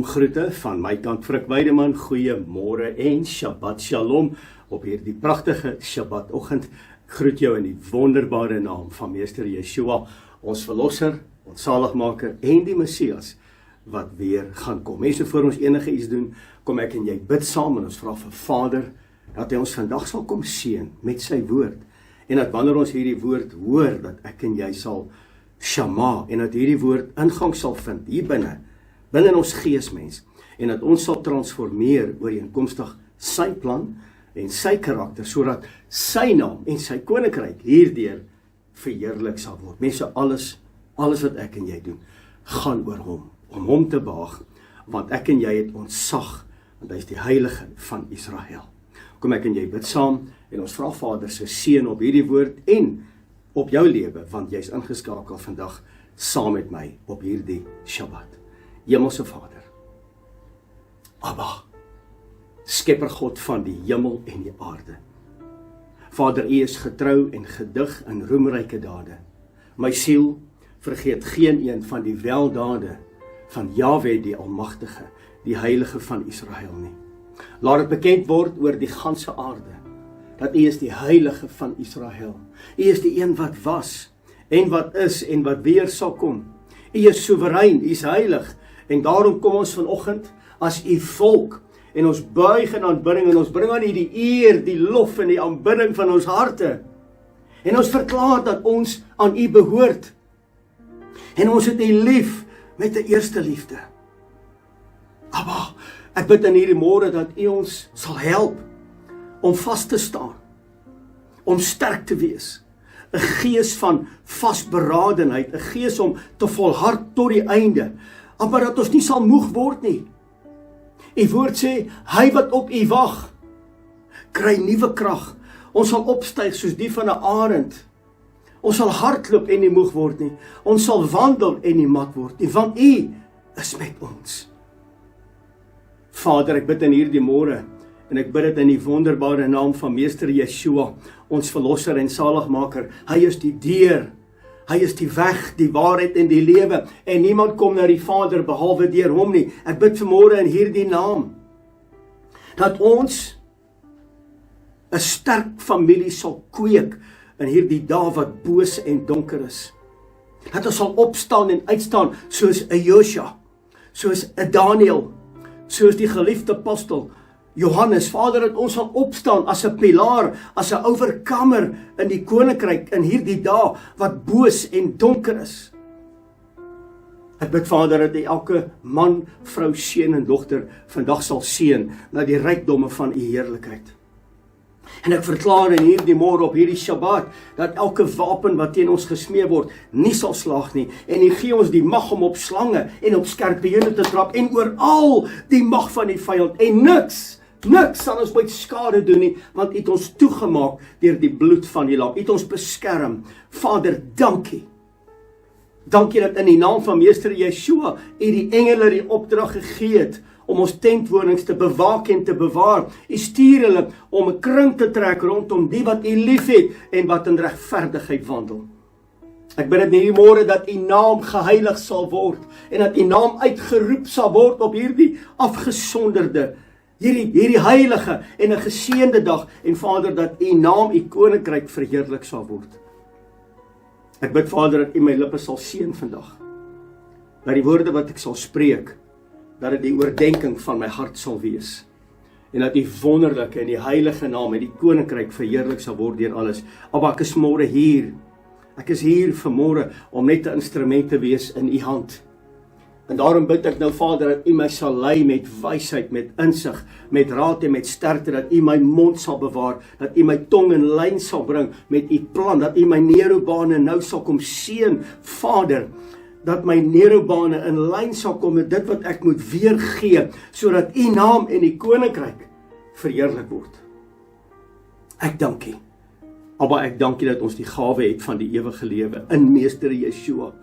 Shalom groete van my kant, Frik Weideman, goeiemôre en Shabbat Shalom op hierdie pragtige Shabbatoggend. Ek groet jou in die wonderbare naam van Meester Yeshua, ons verlosser, ons zaligmaker en die Messias wat weer gaan kom. Mense, voor ons enige iets doen, kom ek en jy bid saam en ons vra vir Vader dat hy ons vandag sal kom seën met sy woord en dat wanneer ons hierdie woord hoor, dat ek en jy sal shama en dat hierdie woord ingang sal vind hier binne in ons geesmens, en dat ons sal transformeer ooreenkomstig sy plan en sy karakter, sodat sy naam en sy koninkryk hierdeur verheerlik sal word. Mense, alles wat ek en jy doen, gaan oor hom, om hom te behaag, want ek en jy het ontzag, want hy is die heilige van Israel. Kom ek en jy bid saam, en ons vra Vader se seën op hierdie woord, en op jou lewe, want jy is ingeskakel vandag, saam met my, op hierdie Shabbat. Hemelse Vader, Abba, Skepper God van die hemel en die aarde. Vader, U is getrou en gedig in roemryke dade. My siel vergeet geen een van die weldade van Jahwe die Almagtige, die Heilige van Israel nie. Laat dit bekend word oor die ganse aarde, dat U is die Heilige van Israel. U is die een wat was, en wat is, en wat weer sal kom. U is soewerein, U is heilig, en daarom kom ons vanoggend as U volk, en ons buig in aanbidding, en ons bring aan U die eer, die lof en die aanbidding van ons harte. En ons verklaar dat ons aan U behoort. En ons het U lief met 'n eerste liefde. Abba, ek bid in hierdie môre dat U ons sal help om vas te staan, om sterk te wees, 'n gees van vasberadenheid, 'n gees om te volhard tot die einde, maar dat ons nie sal moeg word nie. U woord sê, hy wat op U wag, kry nuwe krag. Ons sal opstyg soos die van 'n arend. Ons sal hardloop en nie moeg word nie. Ons sal wandel en nie mat word nie, want U is met ons. Vader, ek bid in hierdie môre, en ek bid dit in die wonderbare naam van Meester Yeshua, ons verlosser en zaligmaker. Hy is die deur, hy is die weg, die waarheid en die lewe, en niemand kom na die Vader behalwe deur hom nie. Ek bid vanmôre in hierdie naam, dat ons 'n sterk familie sal kweek in hierdie dae wat boos en donker is. Dat ons sal opstaan en uitstaan soos 'n Josua, soos 'n Daniel, soos die geliefde apostel Johannes. Vader, dat ons sal opstaan as 'n pilaar, as 'n oorkomer in die koninkryk in hierdie dae wat boos en donker is. Ek bid, Vader, dat U elke man, vrou, seun en dogter vandag sal seën na die rykdomme van U heerlikheid. En ek verklaar in hierdie môre op hierdie Shabbat, dat elke wapen wat teen ons gesmee word, nie sal slaag nie. En U gee ons die mag om op slange en op skorpioene te trap, en oor al die mag van die vyand. En niks sal ons ooit skade doen nie, want U het ons toegemaak deur die bloed van die lam. U het ons beskerm. Vader, dankie. Dankie dat in die naam van Meester Yeshua U die engele die opdrag gegee het om ons tentwonings te bewaak en te bewaar. U stuur hulle om 'n kring te trek rondom die wat U liefhet en wat in regverdigheid wandel. Ek bid dit hierdie môre dat U naam geheilig sal word en dat U naam uitgeroep sal word op hierdie afgesonderde, hierdie heilige en 'n geseënde dag, en Vader, dat U naam, U koninkryk verheerlik sal word. Ek bid, Vader, dat U my lippe sal seën vandag, dat die woorde wat ek sal spreek, dat dit die oordenking van my hart sal wees, en dat die wonderlike en die heilige naam en die koninkryk verheerlik sal word deur alles. Maar ek is môre hier, ek is hier vanmôre om net 'n instrument te wees in U hand. En daarom bid ek nou, Vader, dat U my sal lei met wysheid, met insig, met raad en met sterkte, dat U my mond sal bewaar, dat U my tong in lyn sal bring met U plan, dat U my neurobane nou sal kom seën, Vader, dat my neurobane in lyn sal kom met dit wat ek moet weergee, sodat U naam en die koninkryk verheerlik word. Ek dank U. Maar ek dank U dat ons die gawe het van die ewige lewe in Meester Yeshua.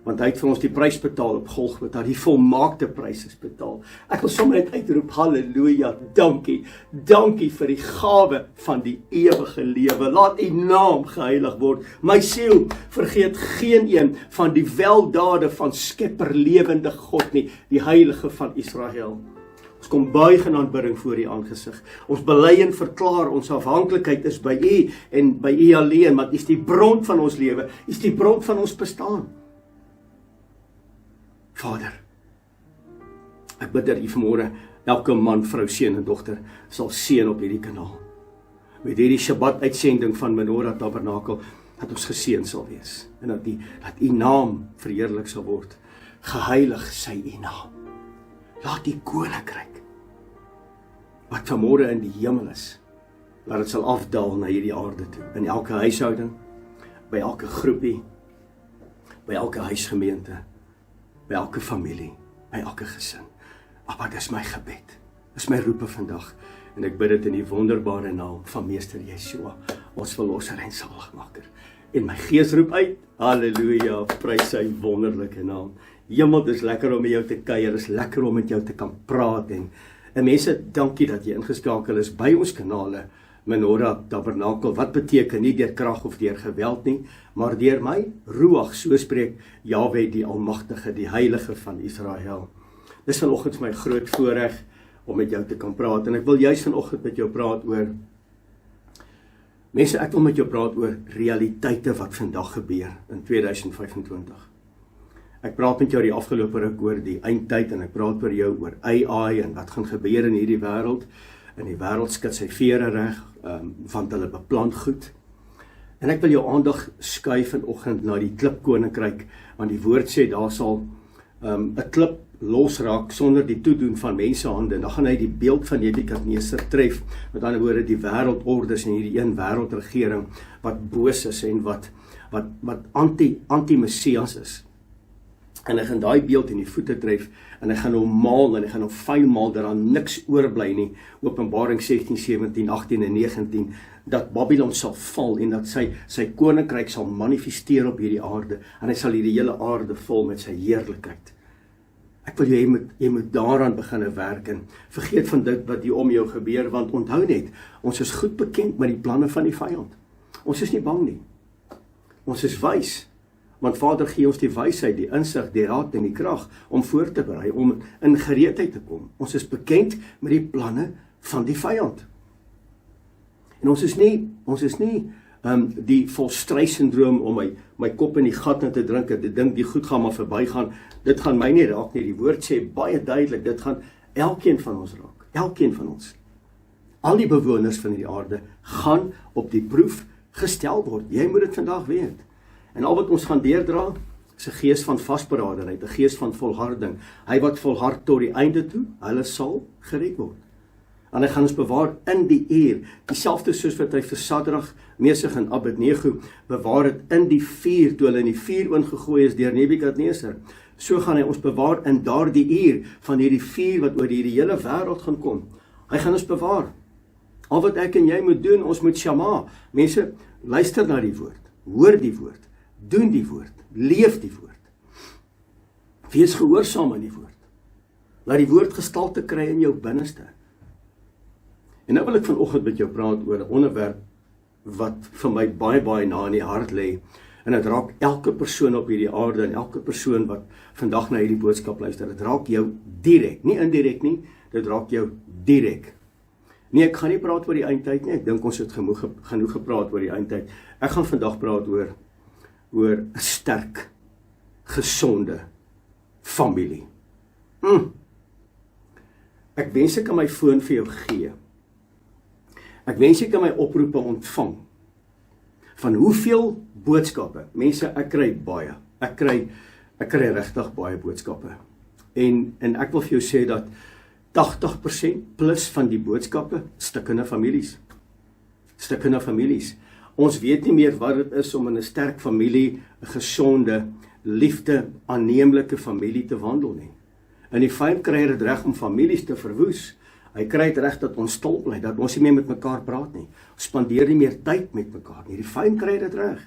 Want hy het vir ons die prys betaal op Golgotha, die volmaakte prys is betaal. Ek wil sommer net uitroep, halleluja, dankie, dankie vir die gawe van die ewige lewe. Laat u naam geheilig word. My siel, vergeet geen een van die weldade van Skepper lewende God nie, die Heilige van Israel. Ons kom buig in aanbidding voor u aangesig. Ons bely en verklaar ons afhanklikheid is by u en by u alleen, want u is die bron van ons lewe, u is die bron van ons bestaan. Vader, ek bid dat u vanmôre elke man, vrou, seun en dogter sal seën op hierdie kanaal. Met hierdie Shabbat uitsending van Menorah Tabernakel, dat ons geseën sal wees. En dat u naam verheerlik sal word. Geheilig sy u naam. Laat die koninkryk, wat vanmôre in die hemel is, laat dit sal afdaal na hierdie aarde toe. In elke huishouding, by elke groepie, by elke huisgemeente, by elke familie, by elke gesin. Abba, dis my gebed, dis my roepe vandag, en ek bid dit in die wonderbare naam van Meester Yeshua, ons verlosser en saligmaker. En my gees roep uit, halleluja, prys sy wonderlike naam. Hemel, dis lekker om met jou te kuier, is lekker om met jou te kan praat, en mense, dankie dat jy ingeskakel is by ons kanale, Menorah Tabernakel, wat beteken nie deur krag of deur geweld nie, maar deur my Ruach, so spreek Jahwe die Almagtige, die Heilige van Israel. Dis vanoggend my groot voorreg om met jou te kan praat, en ek wil juist vanoggend met jou praat oor, mense, ek wil met jou praat oor realiteite wat vandag gebeur in 2025. Ek praat met jou die afgelope ruk oor die eindtyd, en ek praat oor jou oor AI en wat gaan gebeur in hierdie wêreld. En die wêreld skud sy vere reg, want hulle beplan goed. En ek wil jou aandag skuif vanoggend na die klipkoninkryk, want die woord sê daar sal 'n klip losraak sonder die toedoen van mensehande, en dan gaan hy die beeld van Nebukadneser tref, met ander woorde die wêreldordes en hierdie een wêreldregering wat boos is en wat anti-Messias is. En hy gaan daai beeld in die voete tref, en hy gaan hom maal, en hy gaan hom vuil maal, dat daar niks oorbly nie, Openbaring 16, 17, 18 en 19, dat Babylon sal val, en dat sy koninkryk sal manifesteer op hierdie aarde, en hy sal hierdie hele aarde vol met sy heerlikheid. Ek wil jy moet daaraan begin werk, en vergeet van dit wat hier om jou gebeur, want onthou net, ons is goed bekend met die planne van die vyand. Ons is nie bang nie. Ons is wys, want Vader gee ons die wysheid, die insig, die raad en die krag om voor te berei, om in gereedheid te kom. Ons is bekend met die planne van die vyand. En ons is nie die volstryssyndroom om my kop in die gat in te drink, en te dink die goed gaan maar verbygaan. Dit gaan my nie raak nie. Die woord sê baie duidelik, dit gaan elkeen van ons raak. Elkeen van ons. Al die bewoners van die aarde gaan op die proef gestel word. Jy moet dit vandag weet. En al wat ons gaan deurdra, is 'n gees van vasberadenheid, 'n gees van volharding. Hy wat volhard tot die einde toe, hulle sal gered word. En hy gaan ons bewaar in die uur, dieselfde soos wat hy vir Sadrag, Mesach en Abednego bewaar het in die vuur, toe hulle in die vuur ingegooi is deur Nebukadneser. So gaan hy ons bewaar in daardie uur van hierdie vuur wat oor hierdie hele wêreld gaan kom. Hy gaan ons bewaar. Al wat ek en jy moet doen, ons moet shama. Mense, luister na die woord, hoor die woord, doen die woord, leef die woord. Wees gehoorsaam aan die woord. Laat die woord gestalte kry in jou binneste. En nou wil ek vanoggend met jou praat oor 'n onderwerp wat vir my baie na in die hart lê. En dit raak elke persoon op hierdie aarde, en elke persoon wat vandag na hierdie boodskap luister. Dit raak jou direk, nie indirek nie, dit raak jou direk. Nee, ek gaan nie praat oor die eindtyd nie. Ek dink ons het genoeg gepraat oor die eindtyd. Ek gaan vandag praat oor 'n sterk, gesonde familie. Ek wens ek kan my foon vir jou gee. Ek wens ek kan my oproepe ontvang. Van hoeveel boodskappe? Mense, ek kry baie. Ek kry regtig baie boodskappe. En ek wil vir jou sê dat 80% plus van die boodskappe stikkende families. Stikkende families. Ons weet nie meer wat dit is om in 'n sterk familie, 'n gesonde, liefde, aanneemlike familie te wandel nie. En die vyand kry dit reg om families te verwoes. Hy kry dit reg dat ons stil bly, dat ons nie meer met mekaar praat nie. Ons spandeer nie meer tyd met mekaar nie. Die vyand kry dit reg.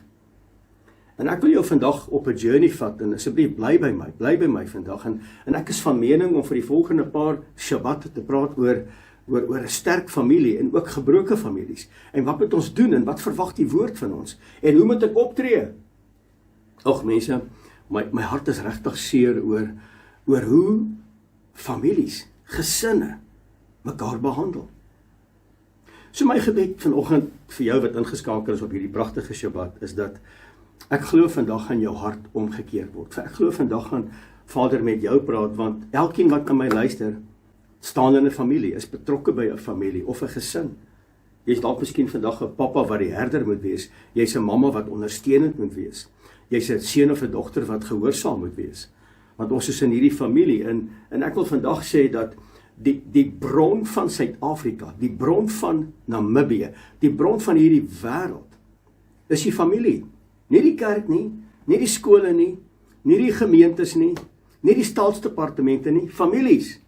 En ek wil jou vandag op 'n journey vat en asseblief bly by my vandag en ek is van mening om vir die volgende paar Shabbat te praat oor 'n sterk familie en ook gebroke families. En wat moet ons doen en wat verwag die woord van ons? En hoe moet ek optree? Ag mense, my hart is regtig seer oor hoe families, gesinne mekaar behandel. So my gebed vanoggend vir jou wat ingeskakel is op hierdie pragtige Shabbat is dat ek glo vandag gaan jou hart omgekeer word. Ek glo vandag gaan Vader met jou praat, want elkeen wat na my luister, staan in 'n familie, is betrokke by 'n familie of 'n gesin. Jy's dalk miskien vandag 'n pappa wat die herder moet wees. Jy's 'n mamma wat ondersteunend moet wees. Jy's 'n seun of 'n dogter wat gehoorsaam moet wees. Want ons is in hierdie familie en ek wil vandag sê dat die bron van Suid-Afrika, die bron van Namibië, die bron van hierdie wêreld is die familie. Nie die kerk nie, nie die skole nie, nie die gemeentes nie, nie die staatsdepartemente nie, families.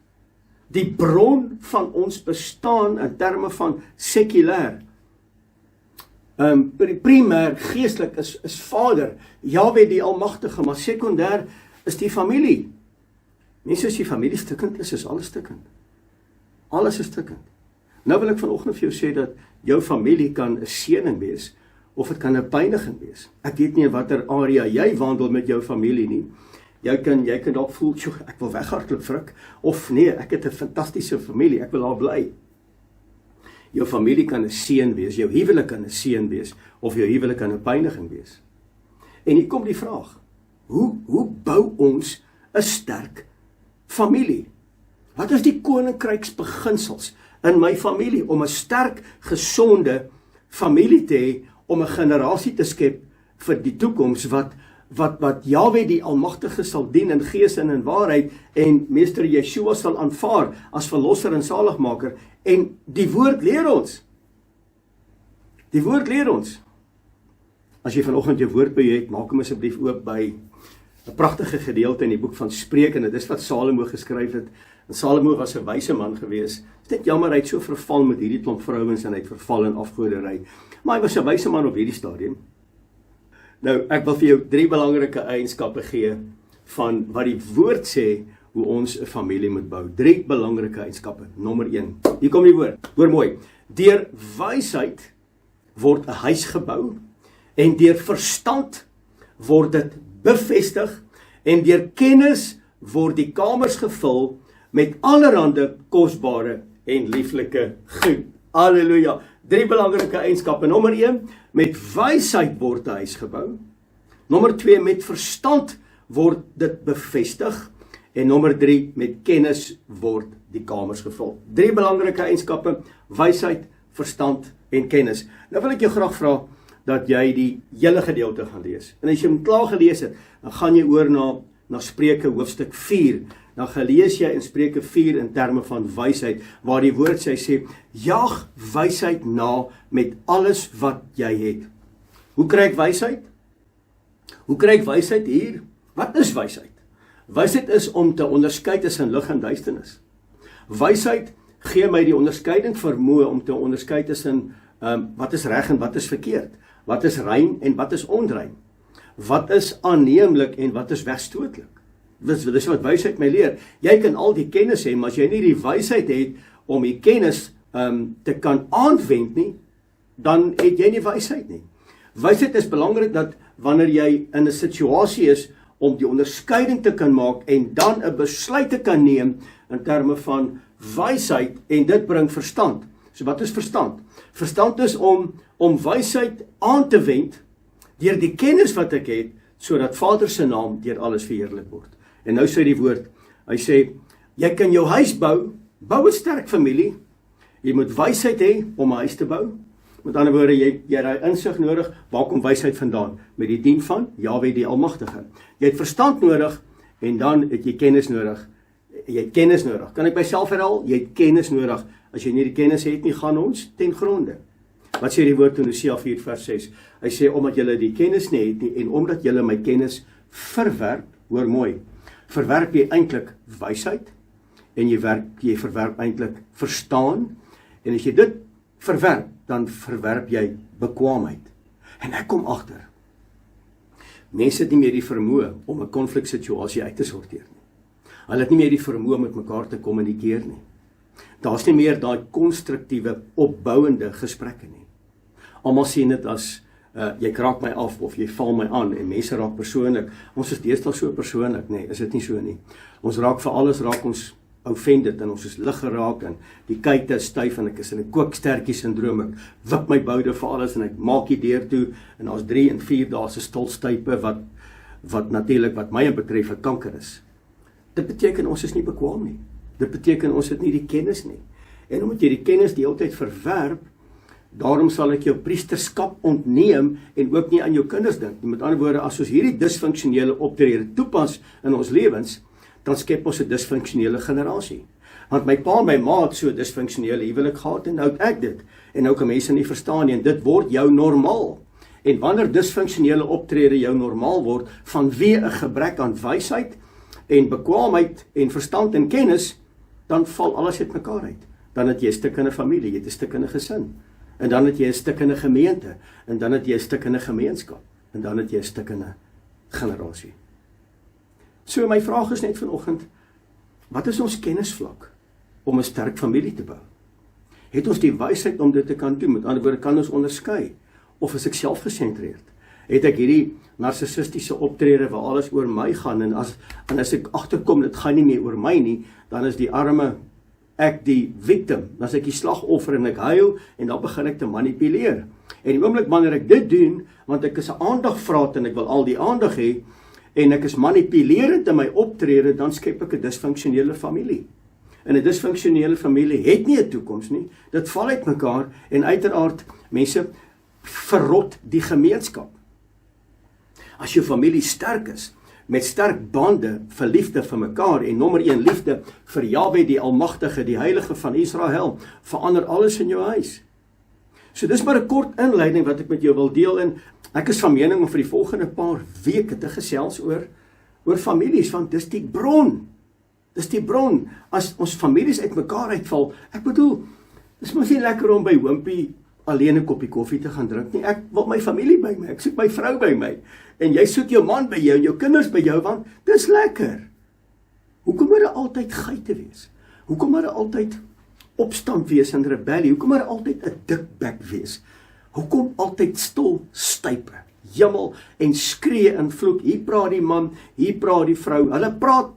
Die bron van ons bestaan in terme van sekulêr, primêr geestelik is Vader, Jahwe die Almagtige, maar sekondêr is die familie. Mense, as die familie stukkend is alles stukkend. Alles is stukkend. Nou wil ek vanoggend vir jou sê dat jou familie kan 'n seëning wees, of dit kan 'n pyniging wees. Ek weet nie in watter area jy wandel met jou familie nie. Jy kan dalk voel, ek wil weghardloop vrik, of nee, ek het 'n fantastiese familie, ek wil daar bly. Jou familie kan 'n seën wees, jou huwelik kan 'n seën wees, of jou huwelik kan 'n pyniging wees. En hier kom die vraag, hoe bou ons 'n sterk familie? Wat is die koninkryksbeginsels in my familie om 'n sterk, gesonde familie te hê, om 'n generasie te skep vir die toekoms wat Jahwe die Almagtige sal dien in gees en in waarheid en Meester Yeshua sal aanvaar as verlosser en saligmaker. En die woord leer ons. Die woord leer ons. As jy vanoggend jou woord by jou het, maak hom asseblief oop by 'n pragtige gedeelte in die boek van Spreuke, en dit is wat Salomo geskryf het. En Salomo was 'n wyse man gewees. Dit is net jammer hy het so verval met hierdie klomp vrouens en hy het verval in afgoderry. Maar hy was 'n wyse man op hierdie stadium. Nou, ek wil vir jou 3 belangrike eienskappe gee van wat die woord sê hoe ons 'n familie moet bou. 3 belangrike eienskappe. Nommer 1. Hier kom die woord. Hoor mooi. Deur wysheid word 'n huis gebou en deur verstand word dit bevestig en deur kennis word die kamers gevul met allerhande kosbare en lieflike goed. Halleluja. 3 belangrike eienskappe. Nommer 1, met wysheid word 'n huis gebou. Nommer 2, met verstand word dit bevestig. En nommer 3, met kennis word die kamers gevul. 3 belangrike eienskappe, wysheid, verstand en kennis. Nou wil ek jou graag vra dat jy die hele gedeelte gaan lees. En as jy hom klaar gelees het, dan gaan jy oor na Spreuke hoofstuk 4. Dan gelees jy in Spreuke 4 in terme van wysheid, waar die woord sê, jag wysheid na met alles wat jy het. Hoe kry ek wysheid? Hoe kry ek wysheid hier? Wat is wysheid? Wysheid is om te onderskei tussen lig en duisternis. Wysheid gee my die onderskeiding vermoë om te onderskei tussen wat is reg en wat is verkeerd. Wat is rein en wat is onrein. Wat is aanneemlik en wat is wegstootlik. Dis wat wysheid my leer. Jy kan al die kennis hê, maar as jy nie die wysheid het om die kennis te kan aanwend nie, dan het jy nie wysheid nie. Wysheid is belangrik dat wanneer jy in 'n situasie is om die onderskeiding te kan maak en dan 'n besluit te kan neem in terme van wysheid, en dit bring verstand. So wat is verstand? Verstand is om wysheid aan te wend deur die kennis wat ek het, sodat Vader se naam deur alles verheerlik word. En nou sê die woord, hy sê, jy kan jou huis bou 'n sterk familie, jy moet wysheid hê om 'n huis te bou. Met ander woorde, jy het insig nodig. Waar kom wysheid vandaan? Met die dien van Jahwe die Almagtige. Jy het verstand nodig en dan het jy kennis nodig. Jy het kennis nodig. Kan ek myself herhaal? Jy het kennis nodig. As jy nie die kennis het nie, gaan ons ten gronde. Wat sê die woord in Hosea 4 vers 6? Hy sê, omdat julle die kennis nie het nie en omdat julle my kennis verwerp, hoor mooi, verwerp jy eintlik wysheid en jy verwerp eintlik verstaan, en as jy dit verwerp, dan verwerp jy bekwaamheid. En ek kom agter, Mense het nie meer die vermoë om 'n konfliksituasie uit te sorteer nie. Hulle het nie meer die vermoë om met mekaar te kommunikeer nie. Daar's nie meer daai konstruktiewe, opbouende gesprekke nie. Almal sien dit as jy kraak my af of jy val my aan en mense raak persoonlik. Ons is deesdae so persoonlik, nee, is dit nie so nie. Ons raak vir alles raak ons offended en ons is lig geraak en die kuite is styf en ek is in 'n kookstertjie syndroom. Ek wip my boude vir alles en ek maak die deur toe en daar's 3 en 4 dae se stilstype wat natuurlik wat my betref 'n kanker is. Dit beteken ons is nie bekwam nie. Dit beteken ons het nie die kennis nie. En omdat jy die kennis die hele tyd verwerp, daarom sal ek jou priesterskap ontneem en ook nie aan jou kinders dink. Met ander woorde, as ons hierdie disfunksionele optrede toepas in ons lewens, dan skep ons 'n disfunksionele generasie. Want my pa en my ma het so disfunksionele huwelik gehad en nou het ek dit. En nou kan mense nie verstaan nie en dit word jou normaal. En wanneer disfunksionele optrede jou normaal word vanweë 'n gebrek aan wysheid en bekwaamheid en verstand en kennis, dan val alles uitmekaar uit. Dan het jy 'n stukkende familie, jy het 'n stukkende gesin. En dan het jy 'n stukkende gemeente, en dan het jy 'n stukkende gemeenskap, en dan het jy 'n stukkende generasie. So my vraag is net vanoggend, wat is ons kennisvlak om 'n sterk familie te bou? Het ons die wysheid om dit te kan doen? Met ander woorde, kan ons onderskei? Of is ek selfgesentreerd? Het ek hierdie narcissistiese optrede waar alles oor my gaan, en as ek agterkom, dit gaan nie meer oor my nie, dan is die arme ek die victim, dan is ek die slagoffer en ek huil, en dan begin ek te manipuleer. En die oomblik wanneer ek dit doen, want ek is 'n aandagvraat en ek wil al die aandag hê, en ek is manipulerend in my optrede, dan skep ek 'n disfunksionele familie. En 'n disfunksionele familie het nie 'n toekoms nie, dit val uit mekaar, en uiteraard, mense verrot die gemeenskap. As jou familie sterk is, met sterk bande vir liefde vir mekaar, en nommer 1 liefde vir Jahwe die Almagtige, die Heilige van Israel, verander alles in jou huis. So dis maar 'n kort inleiding wat ek met jou wil deel, en ek is van mening om vir die volgende paar weke te gesels oor families, want dis die bron. Dis die bron. As ons families uitmekaar uitval, ek bedoel, dis mos nie lekker om by Wimpie alleen 'n koppie koffie te gaan drink nie. Ek wil my familie by my, ek soek my vrou by my, en jy soek jou man by jou, en jou kinders by jou, want dis lekker. Hoekom moet daar altyd geite wees? Hoekom moet daar altyd opstand wees en rebellie? Hoekom moet daar altyd 'n dik bek wees? Hoekom altyd stil stype, jammel en skree en vloek? Hier praat die man, hier praat die vrou. Hulle praat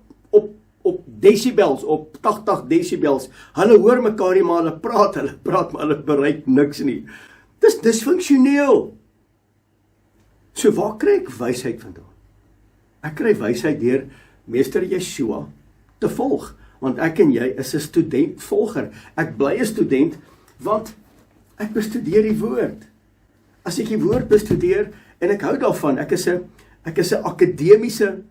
op decibels, op 80 decibels. Hulle hoor mekaar nie, maar hulle praat, maar hulle bereik niks nie. Dis disfunksioneel. So waar kry ek wysheid vandaan? Ek kry wysheid deur Meester Yeshua te volg, want ek en jy is 'n student-volger. Ek bly 'n student, want ek bestudeer die woord. As ek die woord bestudeer, en ek hou daarvan, ek is 'n akademiese,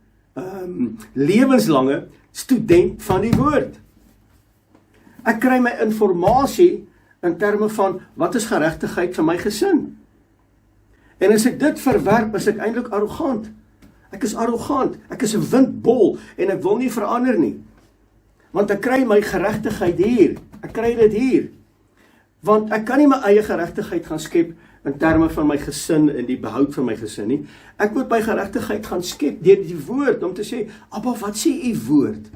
lewenslange student van die woord. Ek kry my informasie in terme van, wat is geregtigheid vir my gesin? En as ek dit verwerp, is ek eintlik arrogant. Ek is arrogant, ek is 'n windbol, en ek wil nie verander nie. Want ek kry my geregtigheid hier, ek kry dit hier. Want ek kan nie my eie geregtigheid gaan skep in terme van my gesin en die behoud van my gesin nie. Ek moet my geregtigheid gaan skep deur die woord, om te sê, Abba, wat sê u woord?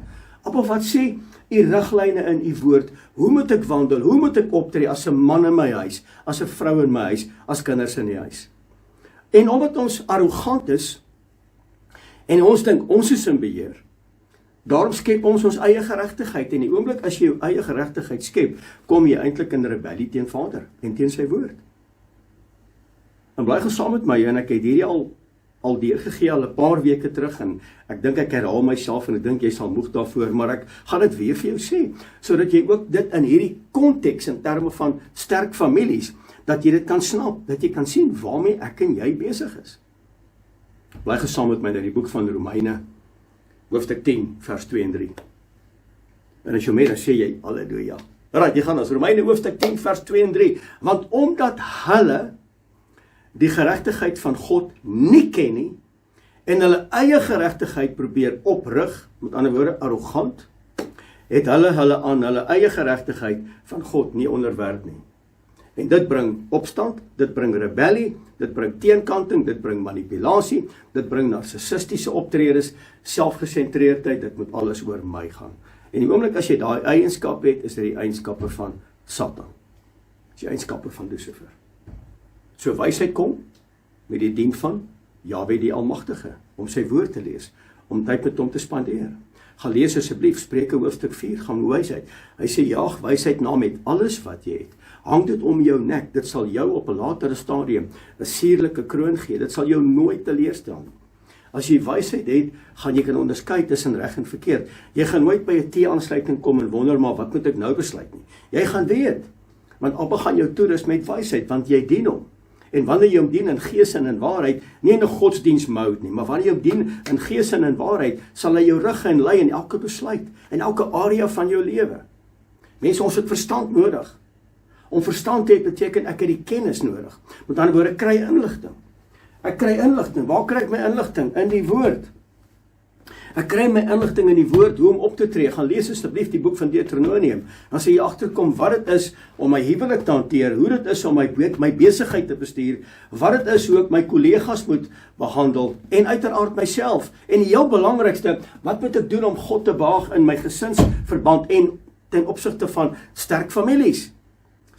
Abba, wat sê u riglyne in u woord? Hoe moet ek wandel? Hoe moet ek optree as 'n man in my huis, as 'n vrou in my huis, as kinders in die huis? En omdat ons arrogant is, en ons dink ons is in beheer, daarom skep ons eie geregtigheid, en die oomblik as jy jou eie geregtigheid skep, kom jy eintlik in rebellie teen Vader en teen sy woord. En bly gesaam met my, en ek het hierdie al deurgegee al 'n paar weke terug, en ek dink ek herhaal myself, en ek dink jy sal moeg daarvoor, maar ek gaan dit weer vir jou sê, sodat jy ook dit in hierdie konteks, in terme van sterk families, dat jy dit kan snap, dat jy kan sien waarmee ek en jy besig is. Bly gesaam met my na die boek van Romeine, hoofstuk 10, vers 2 en 3. En as jy mee, dan sê jy, halleluja. Right, jy gaan ons, Romeine hoofstuk 10, vers 2 en 3. Want omdat hulle die geregtigheid van God nie ken nie, en hulle eie geregtigheid probeer oprig, met ander woorde arrogant, het hulle aan hulle eie geregtigheid van God nie onderwerp nie. En dit bring opstand, dit bring rebellie, dit bring teenkanting, dit bring manipulasie, dit bring narcissistiese optredes, selfgesentreerdheid, dit moet alles oor my gaan. En die oomblik as jy daai eienskap het, is dit die eienskappe van Satan. Dis die eienskappe van Lucifer. So wysheid kom met die dien van Jahwe die Almagtige, om sy woord te lees, om tyd met hom te spandeer. Gaan lees asseblief Spreuke hoofstuk 4, gaan wysheid. Hy sê, jaag wysheid na met alles wat jy het. Hang dit om jou nek, dit sal jou op 'n latere stadium 'n suurlike kroon gee, dit sal jou nooit teleurstel nie. As jy wysheid het, gaan jy kan onderskei tussen reg en verkeerd. Jy gaan nooit by 'n tee-aansluiting kom en wonder, maar wat moet ek nou besluit nie? Jy gaan weet, want Abba gaan jou toerus met wysheid, want jy dien hom. En wanneer jy hom dien in gees en in waarheid, nie in 'n godsdiensmode nie, maar wanneer jy hom dien in gees en in waarheid, sal hy jou rig en lei in elke besluit, in elke area van jou lewe. Mense, ons het verstand nodig. Om verstand te hê beteken ek het die kennis nodig. Met ander woorde, ek kry inligting. Ek kry inligting. Waar kry ek my inligting? In die woord. Ek kry my inligting in die woord, hoe om op te tree. Gaan lees asseblief die boek van Deuteronomium. Dan sê jy agterkom wat dit is om my huwelik te hanteer, hoe dit is om my besigheid te bestuur, wat dit is hoe ek my kollegas moet behandel en uiteraard myself. En die heel belangrikste, wat moet ek doen om God te behaag in my gesinsverband en ten opsigte van sterk families?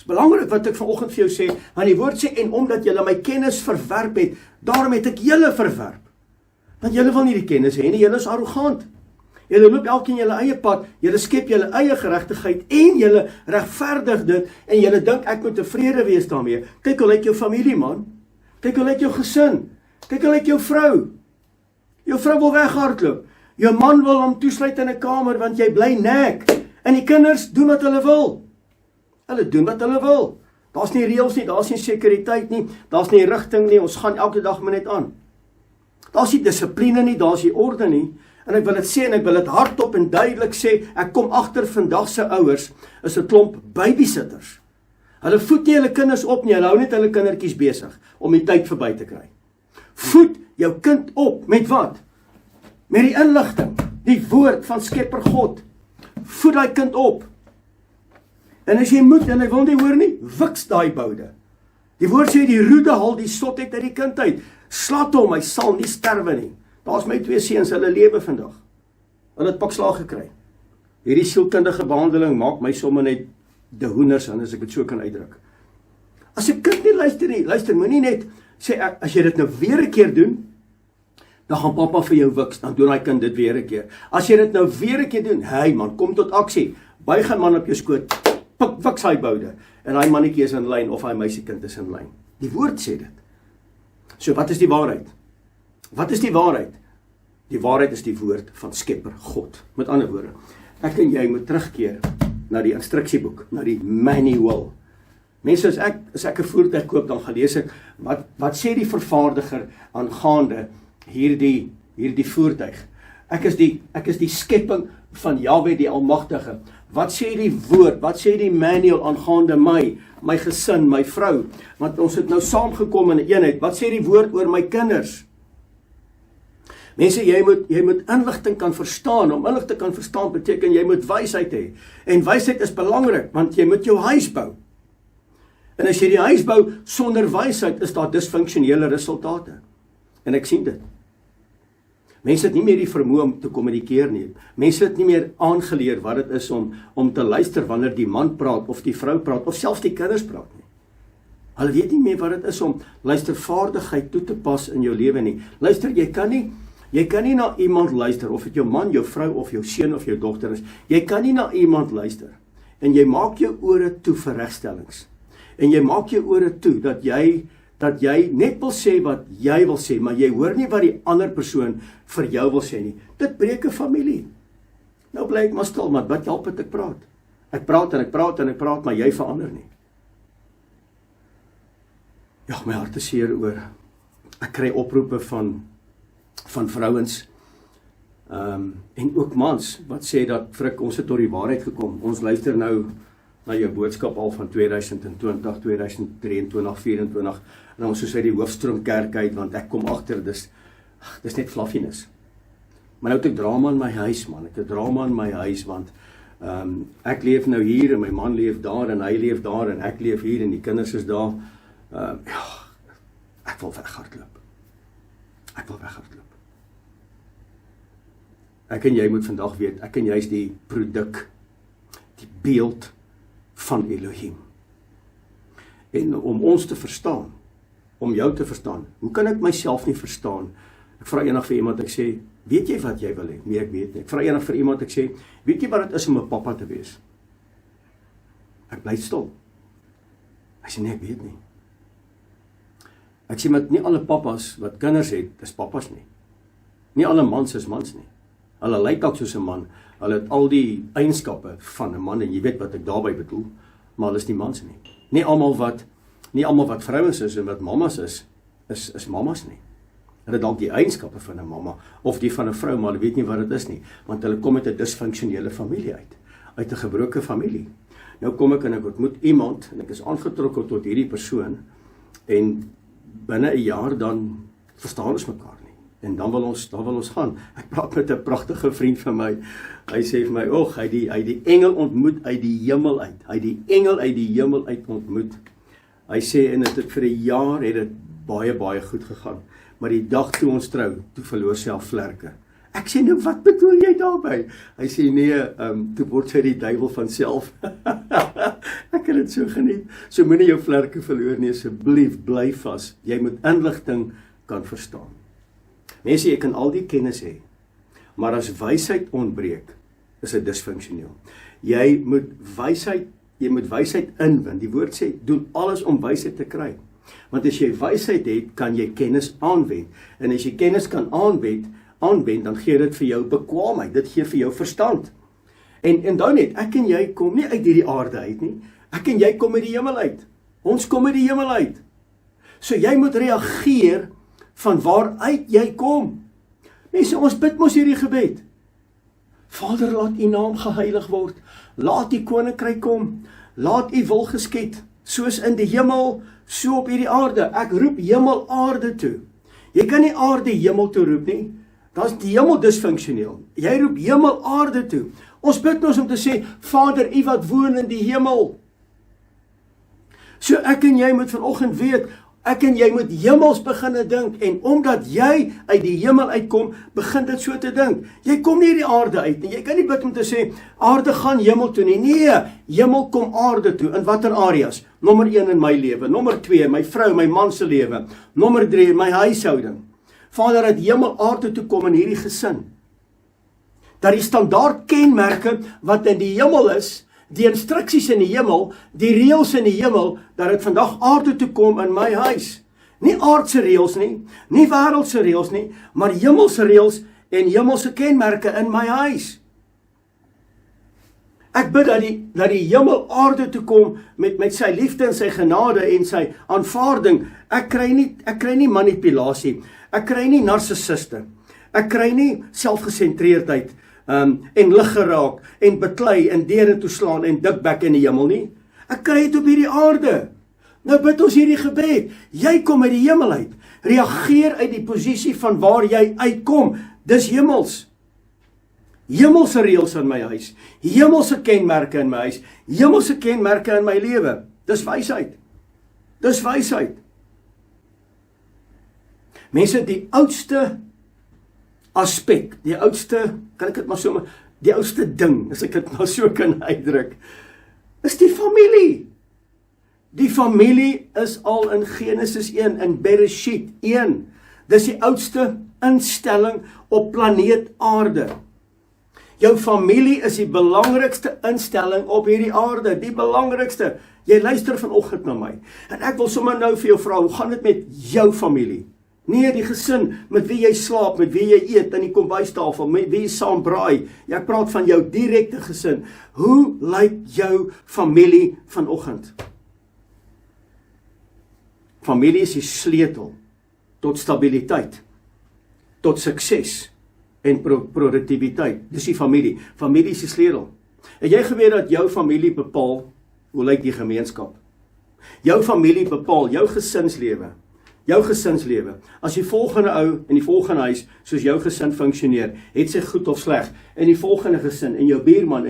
Belangrik wat ek vanoggend vir jou sê, want die woord sê, en omdat julle my kennis verwerp het, daarom het ek julle verwerp. Want julle wil nie die kennis hê nie, julle is arrogant. Julle loop elkeen julle eie pad, julle skep julle eie geregtigheid en julle regverdig dit en julle dink ek moet tevrede wees daarmee. Kyk hoe lyk jou familie, man. Kyk hoe lyk jou gesin. Kyk hoe lyk jou vrou. Jou vrou wil weghardloop. Jou man wil hom toesluit in 'n kamer want jy bly nek. En die kinders doen wat hulle wil. Hulle doen wat hulle wil. Daar's nie reëls nie, daar's nie sekuriteit nie, daar's nie rigting nie, ons gaan elke dag maar net aan. Daar's nie dissipline nie, daar's nie orde nie. En ek wil dit sê en ek wil dit hardop en duidelik sê, ek kom agter vandag se ouers is 'n klomp babysitters. Hulle voed nie hulle kinders op nie, hulle hou net hulle kindertjies besig om die tyd verby te kry. Voed jou kind op met wat? Met die inligting, die woord van Skepper God. Voed daai kind op. En as jy moet, en hy wil nie hoor nie, wiks daai boude. Die woord sê, die roede haal die sotheid uit die kind uit. Slat hom, hy sal nie sterwe nie. Daar's my 2 seuns, hulle lewe vandag. Hulle het pakslaag gekry. Hierdie sielkundige behandeling maak my sommer net de hoenders aan, as ek dit so kan uitdruk. As 'n kind nie luister, moenie net sê, as jy dit nou weer 'n keer doen, dan gaan pappa vir jou wiks, dan doen hy kind dit weer 'n keer. As jy dit nou weer 'n keer doen, hey man, kom tot aksie. Buig gaan man op jou skoot. Wiks hy boude, en hy mannetjie is in lyn, of hy meisiekind is in lyn. Die woord sê dit. So wat is die waarheid? Wat is die waarheid? Die waarheid is die woord van Skepper God. Met ander woorde, ek en jy moet terugkeer na die instruksieboek, na die manual. Mense, as ek 'n voertuig koop, dan gaan lees ek, wat sê die vervaardiger aangaande hierdie voertuig? Ek is die skepping van Jahwe die Almagtige. Wat sê die woord, wat sê die manual aangaande my gesin, my vrou? Want ons het nou saamgekom in 'n eenheid. Wat sê die woord oor my kinders? Mense, jy moet inligting kan verstaan. Om inligting kan verstaan beteken jy moet wysheid hê. En wysheid is belangrik, want jy moet jou huis bou. En as jy die huis bou sonder wysheid, is daar disfunksionele resultate. En ek sien dit. Mense het nie meer die vermoë om te kommunikeer nie. Mense het nie meer aangeleer wat dit is om te luister wanneer die man praat, of die vrou praat, of selfs die kinders praat nie. Hulle weet nie meer wat dit is om luistervaardigheid toe te pas in jou lewe nie. Luister, jy kan nie na iemand luister, of dit jou man, jou vrou, of jou seun, of jou dogter is. Jy kan nie na iemand luister, en jy maak jou ore toe vir regstellings. En jy maak jou ore toe, dat jy net wil sê wat jy wil sê, maar jy hoor nie wat die ander persoon vir jou wil sê nie. Dit breek 'n familie. Nou bly ek maar stil, maar wat help dit ek praat? Ek praat en ek praat en ek praat, maar jy verander nie. Ja, my hart is seer oor. Ek kry oproepe van vrouens, en ook mans, wat sê dat, Frik, ons het tot die waarheid gekom. Ons luister nou na jou boodskap al van 2020, 2023, 2024, en ons soos uit die hoofstroomkerk uit, want ek kom agter, dis net fluffiness. Maar nou het ek drama in my huis, man, want Ek leef nou hier en my man leef daar en hy leef daar en ek leef hier en die kinders is daar. Ja, ek wil weghardloop. Ek wil weghardloop. Ek en jy moet vandag weet, ek en jy is die produk, die beeld van Elohim. En om ons te verstaan, om jou te verstaan, hoe kan ek myself nie verstaan? Ek vra eendag vir iemand, ek sê, weet jy wat jy wil hê? Nee, ek weet nie. Ek vra eendag vir iemand, ek sê, weet jy wat het is om 'n pappa te wees? Ek bly stil. Hy sê, nee, ek weet nie. Ek sê, maar nie alle pappas wat kinders het, is pappas nie. Nie alle mans is mans nie. Hulle lyk ook soos 'n man, hulle het al die eienskappe van 'n man, en jy weet wat ek daarby bedoel, maar hulle is nie mans nie. Nie almal wat vrouens is en wat mamas is mamas nie. Hulle het dalk die eienskappe van 'n mamma, of die van 'n vrou, maar hulle weet nie wat dit is nie, want hulle kom uit 'n disfunksionele familie uit 'n gebroke familie. Nou kom ek en ek ontmoet iemand, en ek is aangetrokke tot hierdie persoon, en binne 'n jaar dan verstaan ons mekaar nie. En dan wil ons gaan. Ek praat met 'n pragtige vriend van my. Hy sê vir my, hy het die engel ontmoet uit die hemel uit. Hy het die engel uit die hemel uit ontmoet. Hy sê, en dit vir 'n jaar het dit baie, baie goed gegaan. Maar die dag toe ons trou, toe verloor sy al vlerke. Ek sê, nou wat bedoel jy daarby? Hy sê, nee, toe word sy die duiwel van self. Ek het dit so geniet. So moenie jou vlerke verloor nie, asseblief, bly vas. Jy moet inligting kan verstaan. Mense, jy kan al die kennis hê, maar as wysheid ontbreek, is dit disfunksioneel. Jy moet wysheid inwin. Die woord sê, doen alles om wysheid te kry. Want as jy wysheid het, kan jy kennis aanwend. En as jy kennis kan aanwend, dan gee dit vir jou bekwaamheid, dit gee vir jou verstand. En dan net, ek en jy kom nie uit hierdie aarde uit nie, ek en jy kom uit die hemel uit. Ons kom uit die hemel uit. So jy moet reageer van waaruit jy kom. Mense, ons bid mos hierdie gebed. Vader, laat u naam geheilig word. Laat u koninkryk kom. Laat u wil geskied, soos in die hemel, so op hierdie aarde. Ek roep hemel aarde toe. Jy kan nie aarde hemel toe roep nie. Dan is die hemel disfunksioneel. Jy roep hemel aarde toe. Ons bid ons om te sê, Vader, u wat woon in die hemel. So ek en jy moet vanoggend weet, ek en jy moet hemels beginne dink, en omdat jy uit die hemel uitkom, begin dit so te dink. Jy kom nie die aarde uit nie, jy kan nie bid om te sê, aarde gaan hemel toe nie. Nee, hemel kom aarde toe, in watter areas? Nommer 1 in my lewe, nommer 2, my vrou, my man se lewe, nommer 3, my huishouding. Vader, dat hemel aarde toe kom in hierdie gesin. Dat die standaard kenmerke wat in die hemel is, die instruksies in die hemel, die reëls in die hemel, dat dit vandag aarde toe kom in my huis. Nie aardse reëls nie, nie wêreldse reëls nie, maar hemelse reëls en hemelse kenmerke in my huis. Ek bid dat die hemel aarde toe kom met sy liefde en sy genade en sy aanvaarding. Ek kry nie manipulasie, ek kry nie narcissiste, ek kry nie selfgesentreerdheid, en lig geraak, en beklei, en deure toeslaan, en dikbek in die hemel nie. Ek kry dit op hierdie aarde. Nou bid ons hierdie gebed. Jy kom uit die hemel uit. Reageer uit die posisie van waar jy uitkom. Dis hemels. Hemelse reëls in my huis. Hemelse kenmerke in my huis. Hemelse kenmerke in my lewe. Dis wysheid. Dis wysheid. Mense, die oudste aspek, die oudste ding, as ek dit maar so kan uitdruk, is die familie. Die familie is al in Genesis 1, in Bereshit 1. Dis die oudste instelling op planeet aarde. Jou familie is die belangrikste instelling op hierdie aarde, die belangrikste. Jy luister vanoggend na my, en ek wil sommer nou vir jou vra, hoe gaan dit met jou familie? Nee, die gesin, met wie jy slaap, met wie jy eet, in die kombuistafel, met wie jy saam braai. Ek praat van jou direkte gesin. Hoe lyk jou familie vanoggend? Familie is die sleutel tot stabiliteit, tot sukses en produktiwiteit. Dis die familie. Familie is die sleutel. En jy geweet dat jou familie bepaal hoe lyk die gemeenskap? Jou familie bepaal jou gesinslewe. jou gesinslewe, as die volgende ou in die volgende huis, soos jou gesin funksioneer, het sy goed of sleg, in die volgende gesin, in jou buurman,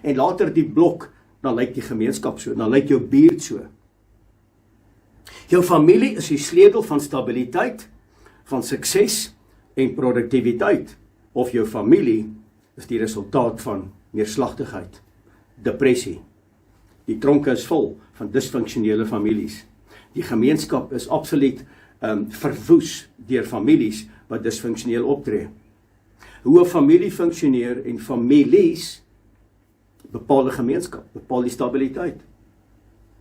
en later die blok, dan lyk die gemeenskap so, dan lyk jou buurt so. Jou familie is die sleutel van stabiliteit, van sukses en produktiwiteit, of jou familie is die resultaat van neerslagtigheid, depressie. Die tronke is vol van dysfunksionele families. Die gemeenskap is absoluut verwoes deur families wat dysfunksioneel optree. Hoe 'n familie funksioneer en families bepaal die gemeenskap, bepaal die stabiliteit.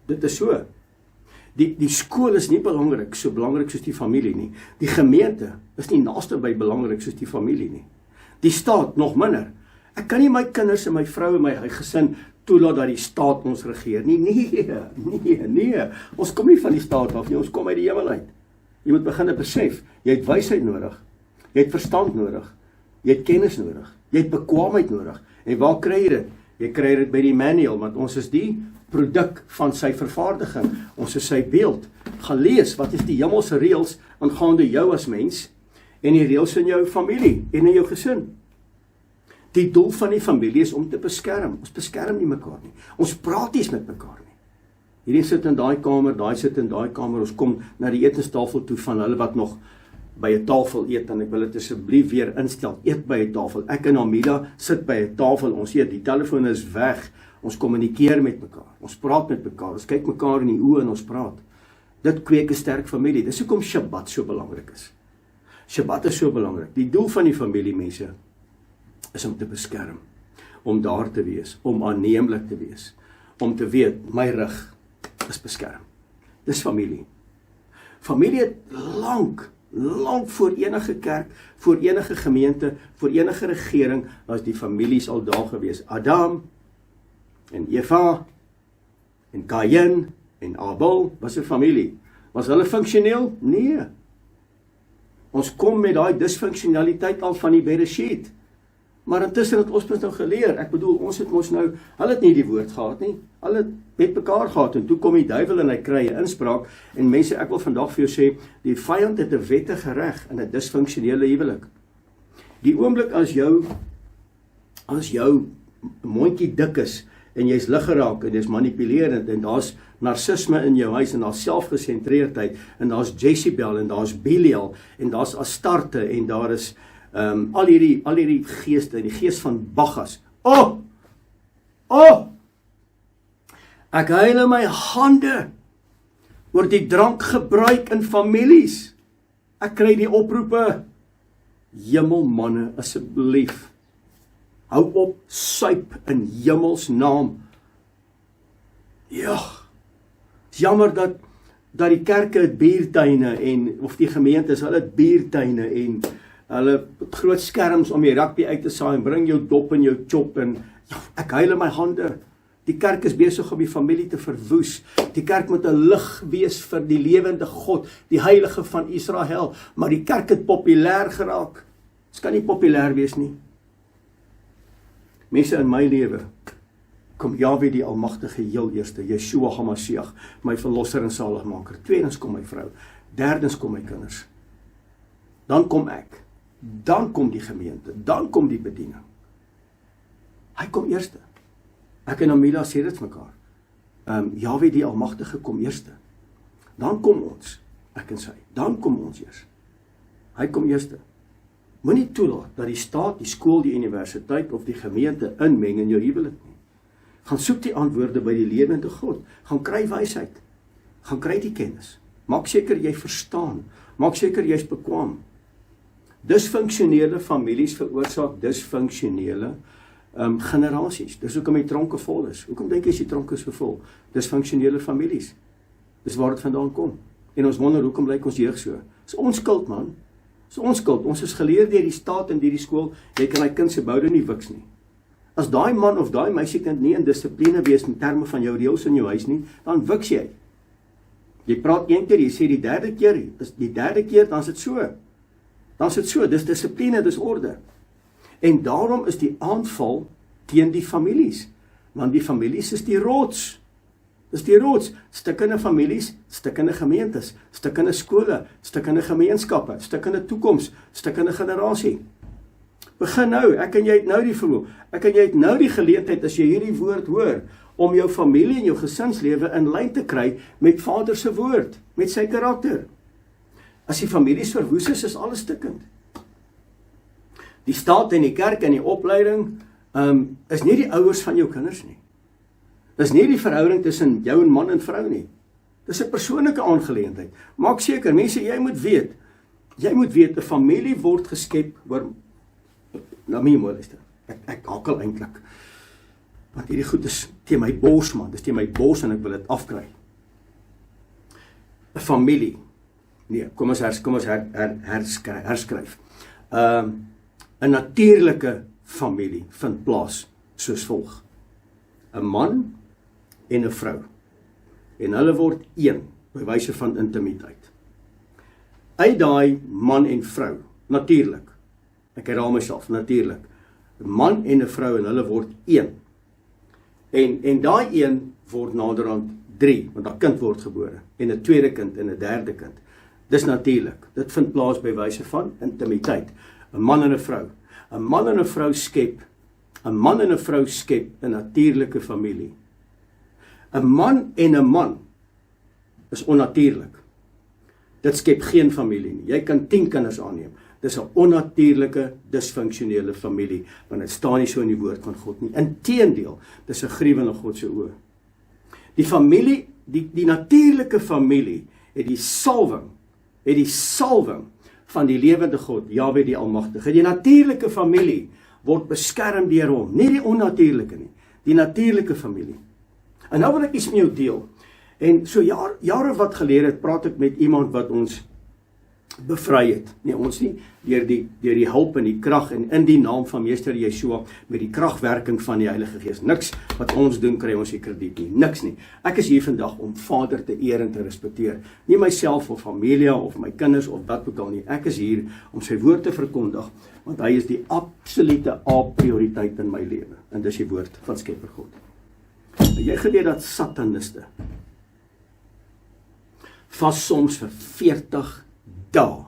Dit is so. Die skool is nie belangrik, so belangrik soos die familie nie. Die gemeente is nie naaste by belangrik soos die familie nie. Die staat nog minder. Ek kan nie my kinders en my vrou en my gesin toelaat dat die staat ons regeer nie. Nee. Ons kom nie van die staat af nie, ons kom uit die hemel uit. Jy moet begin besef, jy het wysheid nodig, jy het verstand nodig, jy het kennis nodig, jy het bekwaamheid nodig. En waar kry jy dit? Jy kry dit by die manual, want ons is die produk van sy vervaardiging. Ons is sy beeld. Gaan lees, wat is die hemelse reëls aangaande jou as mens, en die reëls in jou familie, en in jou gesin. Die doel van die familie is om te beskerm. Ons beskerm nie mekaar nie. Ons praat nie met mekaar nie. Hierdie sit in daai kamer, daai sit in daai kamer. Ons kom na die etenstafel toe van hulle wat nog by 'n tafel eet, en ek wil dit asseblief weer instel. Eet by 'n tafel. Ek en Amila sit by 'n tafel. Ons eet, die telefoon is weg. Ons kommunikeer met mekaar. Ons praat met mekaar. Ons kyk mekaar in die oë en ons praat. Dit kweek 'n sterk familie. Dis hoekom Shabbat so belangrik is. Shabbat is so belangrik. Die doel van die familie, mense, is om te beskerm, om daar te wees, om aanneemlik te wees, om te weet, my rug is beskerm. Dis familie. Familie het lank voor enige kerk, voor enige gemeente, voor enige regering, was die families al daar gewees. Adam, en Eva, en Kain, en Abel, was 'n familie. Was hulle funksioneel? Nee. Ons kom met daai dysfunksionaliteit al van die Bereshit. Maar intussen het ons nou geleer, ek bedoel, ons het ons nou, hulle het nie die woord gehad nie, hulle het met mekaar gehad, en toe kom die duiwel en hy kry 'n inspraak, en mense, ek wil vandag vir jou sê, die vyand het 'n wettige reg in 'n dysfunksionele huwelik. Die oomblik as jou mondjie dik is, en jy's lig geraak, en jy's manipulerend, en daar's narcisme in jou huis, en daar's selfgesentreerdheid, en daar's Jezebel, en daar's Belial, en daar's Astarte, en daar is al hierdie geeste, die gees van Bacchus. Ek huil in my hande oor die drankgebruik in families. Ek kry die oproepe, hemelmanne, asseblief, hou op, suip in hemels naam. Ja, is jammer dat die kerke het biertuine, of die gemeentes, hulle het biertuine, en hulle groot skerms om die rugby uit te saai, en bring jou dop en jou chop, en ja, ek huil in my hande. Die kerk is besig om die familie te verwoes. Die kerk moet 'n lig wees vir die lewende God, die heilige van Israel, maar die kerk het populêr geraak. Dit kan nie populêr wees nie. Mense, in my lewe kom Jahwe die Almagtige heel eerste, Yeshua HaMashiach, my verlosser en saligmaker. Tweedens kom my vrou, derdens kom my kinders. Dan kom ek, dan kom die gemeente, dan kom die bediening. Hy kom eerste. Ek en Amila sê dit mekaar. Jahwe die Almagtige kom eerste. Dan kom ons, ek en sy. Dan kom ons eers. Hy kom eerste. Moenie toelaat dat die staat, die skool, die universiteit of die gemeente inmeng in jou huwelik nie. Gaan soek die antwoorde by die lewende God. Gaan kry wysheid. Gaan kry die kennis. Maak seker jy verstaan. Maak seker jy's bekwaam. Dysfunksionele families veroorsaak dysfunksionele generasies. Dis hoekom die tronke vol is. Hoekom dink jy is die tronke so vol? Dysfunksionele families. Dis waar dit vandaan kom. En ons wonder hoekom lyk ons jeug so. Dis ons skuld, man. Dis ons skuld. Ons is geleer deur die staat en deur die skool, jy kan hy kind se boude nie wiks nie. As daai man of daai meisiekind nie in dissipline wees in terme van jou reëls in jou huis nie, dan wiks jy. Jy praat een keer, jy sê die derde keer, dan is dit so. Dan is dit so, dis dissipline, dis orde. En daarom is die aanval teen die families, want die families is die rots. Dis die rots, stikkende families, stikkende gemeentes, stikkende skole, stikkende gemeenskappe, stikkende toekoms, stikkende generasie. Begin nou, ek en jy het nou die vermoë, ek en jy het nou die geleentheid as jy hierdie woord hoor, om jou familie en jou gesinslewe in lyn te kry met Vader se woord, met sy karakter. As die families verwoes is alles stikkend. Die staat en die kerk en die opleiding is nie die ouers van jou kinders nie. Dis nie die verhouding tussen jou en man en vrou nie. Dis 'n persoonlike aangeleentheid. Maak seker, mense, jy moet weet, 'n familie word geskep, hoor, nou my mooi luister, ek hakel eintlik, want hierdie goed is teen my bors, man, dis teen my bors en ek wil dit afkry. 'n Familie, nee, kom ons herskryf. 'n natuurlike familie vind plaas soos volg. 'n Man en 'n vrou. En hulle word een, by wyse van intimiteit. Uit daai man en vrou, natuurlik, ek herhaal myself, natuurlik, 'n man en 'n vrou en hulle word een. En daai een word naderhand 3, want 'n kind word gebore, en 'n tweede kind en 'n derde kind. Dis natuurlik, dit vind plaas by wyse van intimiteit. 'n Man en 'n vrou. 'n Man en 'n vrou skep 'n natuurlike familie. 'n Man en 'n man is onnatuurlik. Dit skep geen familie nie. Jy kan 10 kinders aanneem. Dis 'n onnatuurlike, disfunksionele familie, want dit staan nie so in die woord van God nie. Inteendeel, dis 'n gruwel in God se oë. Die familie, die natuurlike familie, het die salwing van die lewende God, Jahwe die Almagtige. Die natuurlike familie word beskerm deur hom, nie die onnatuurlike nie, die natuurlike familie. En nou wil ek iets met jou deel. En so jare wat gelede het, praat ek met iemand wat ons bevry het. Nee, ons nie, deur die hulp en die krag en in die naam van Meester Yeshua, met die kragwerking van die Heilige Gees. Niks wat ons doen, kry ons die krediet nie. Niks nie. Ek is hier vandag om Vader te eer en te respekteer. Nie myself of familie of my kinders of wat ook al nie. Ek is hier om sy woord te verkondig, want hy is die absolute prioriteit in my lewe. En dis die woord van Skepper God. En jy geweet dat sataniste vas soms vir 40 dae,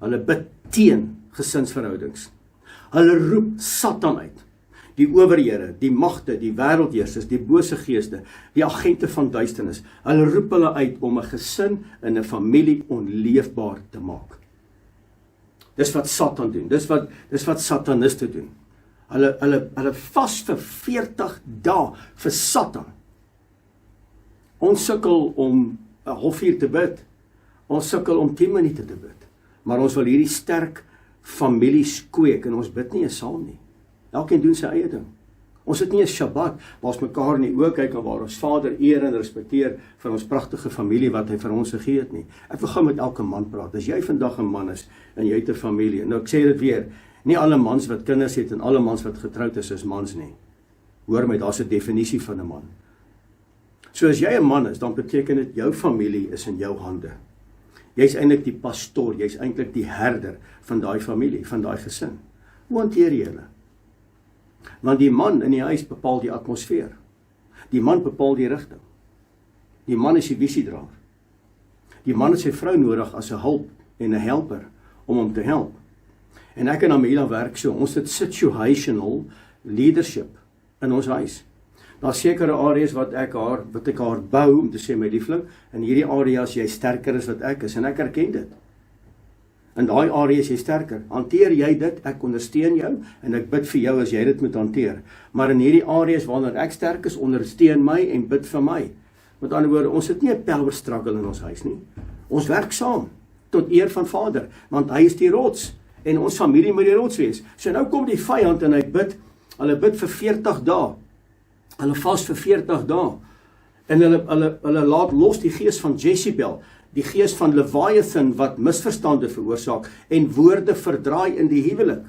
hulle bid teen gesinsverhoudings. Hulle roep Satan uit, die owerhede, die magte, die wêreldheersers, die bose geeste, die agente van duisternis. Hulle roep hulle uit om 'n gesin en 'n familie onleefbaar te maak. Dis wat Satan doen, dis wat sataniste doen. Hulle vas vir 40 dae vir Satan. Ons sukkel om 'n halfuur te bid. Ons sukkel om 10 minute te bid. Maar ons wil hierdie sterk families kweek en ons bid nie eens saam nie. Elkeen doen sy eie ding. Ons het nie 'n Shabbat waar ons mekaar in die oë kyk en waar ons Vader eer en respekteer vir ons pragtige familie wat hy vir ons gegee het nie. Ek wil gou met elke man praat. As jy vandag 'n man is en jy het 'n familie, nou ek sê dit weer, nie alle mans wat kinders het en alle mans wat getroud is mans nie. Hoor my, daar's 'n definisie van 'n man. So as jy 'n man is, dan beteken dit jou familie is in jou hande. Jy's eintlik die pastoor, jy's eintlik die herder van daai familie, van daai gesin. Hoe hanteer jy hulle? Want die man in die huis bepaal die atmosfeer. Die man bepaal die rigting. Die man is die visiedraer. Die man het sy vrou nodig as 'n hulp en 'n helper om hom te help. En ek en Amila werk so, ons het situational leadership in ons huis. Daar sekere areas wat ek haar bou, om te sê my liefling, in hierdie areas jy sterker as wat ek is, en ek erken dit. In daai areas jy sterker. Hanteer jy dit, ek ondersteun jou, en ek bid vir jou as jy dit moet hanteer. Maar in hierdie areas waarin ek sterk is, ondersteun my en bid vir my. Met ander woorde, ons het nie 'n power struggle in ons huis nie. Ons werk saam, tot eer van Vader, want hy is die rots, en ons familie moet die rots wees. So nou kom die vyand en hulle bid vir 40 dae. Hulle vas vir 40 dae. En hulle laat los die gees van Jezebel, die gees van Leviathan wat misverstande veroorsaak en woorde verdraai in die huwelik.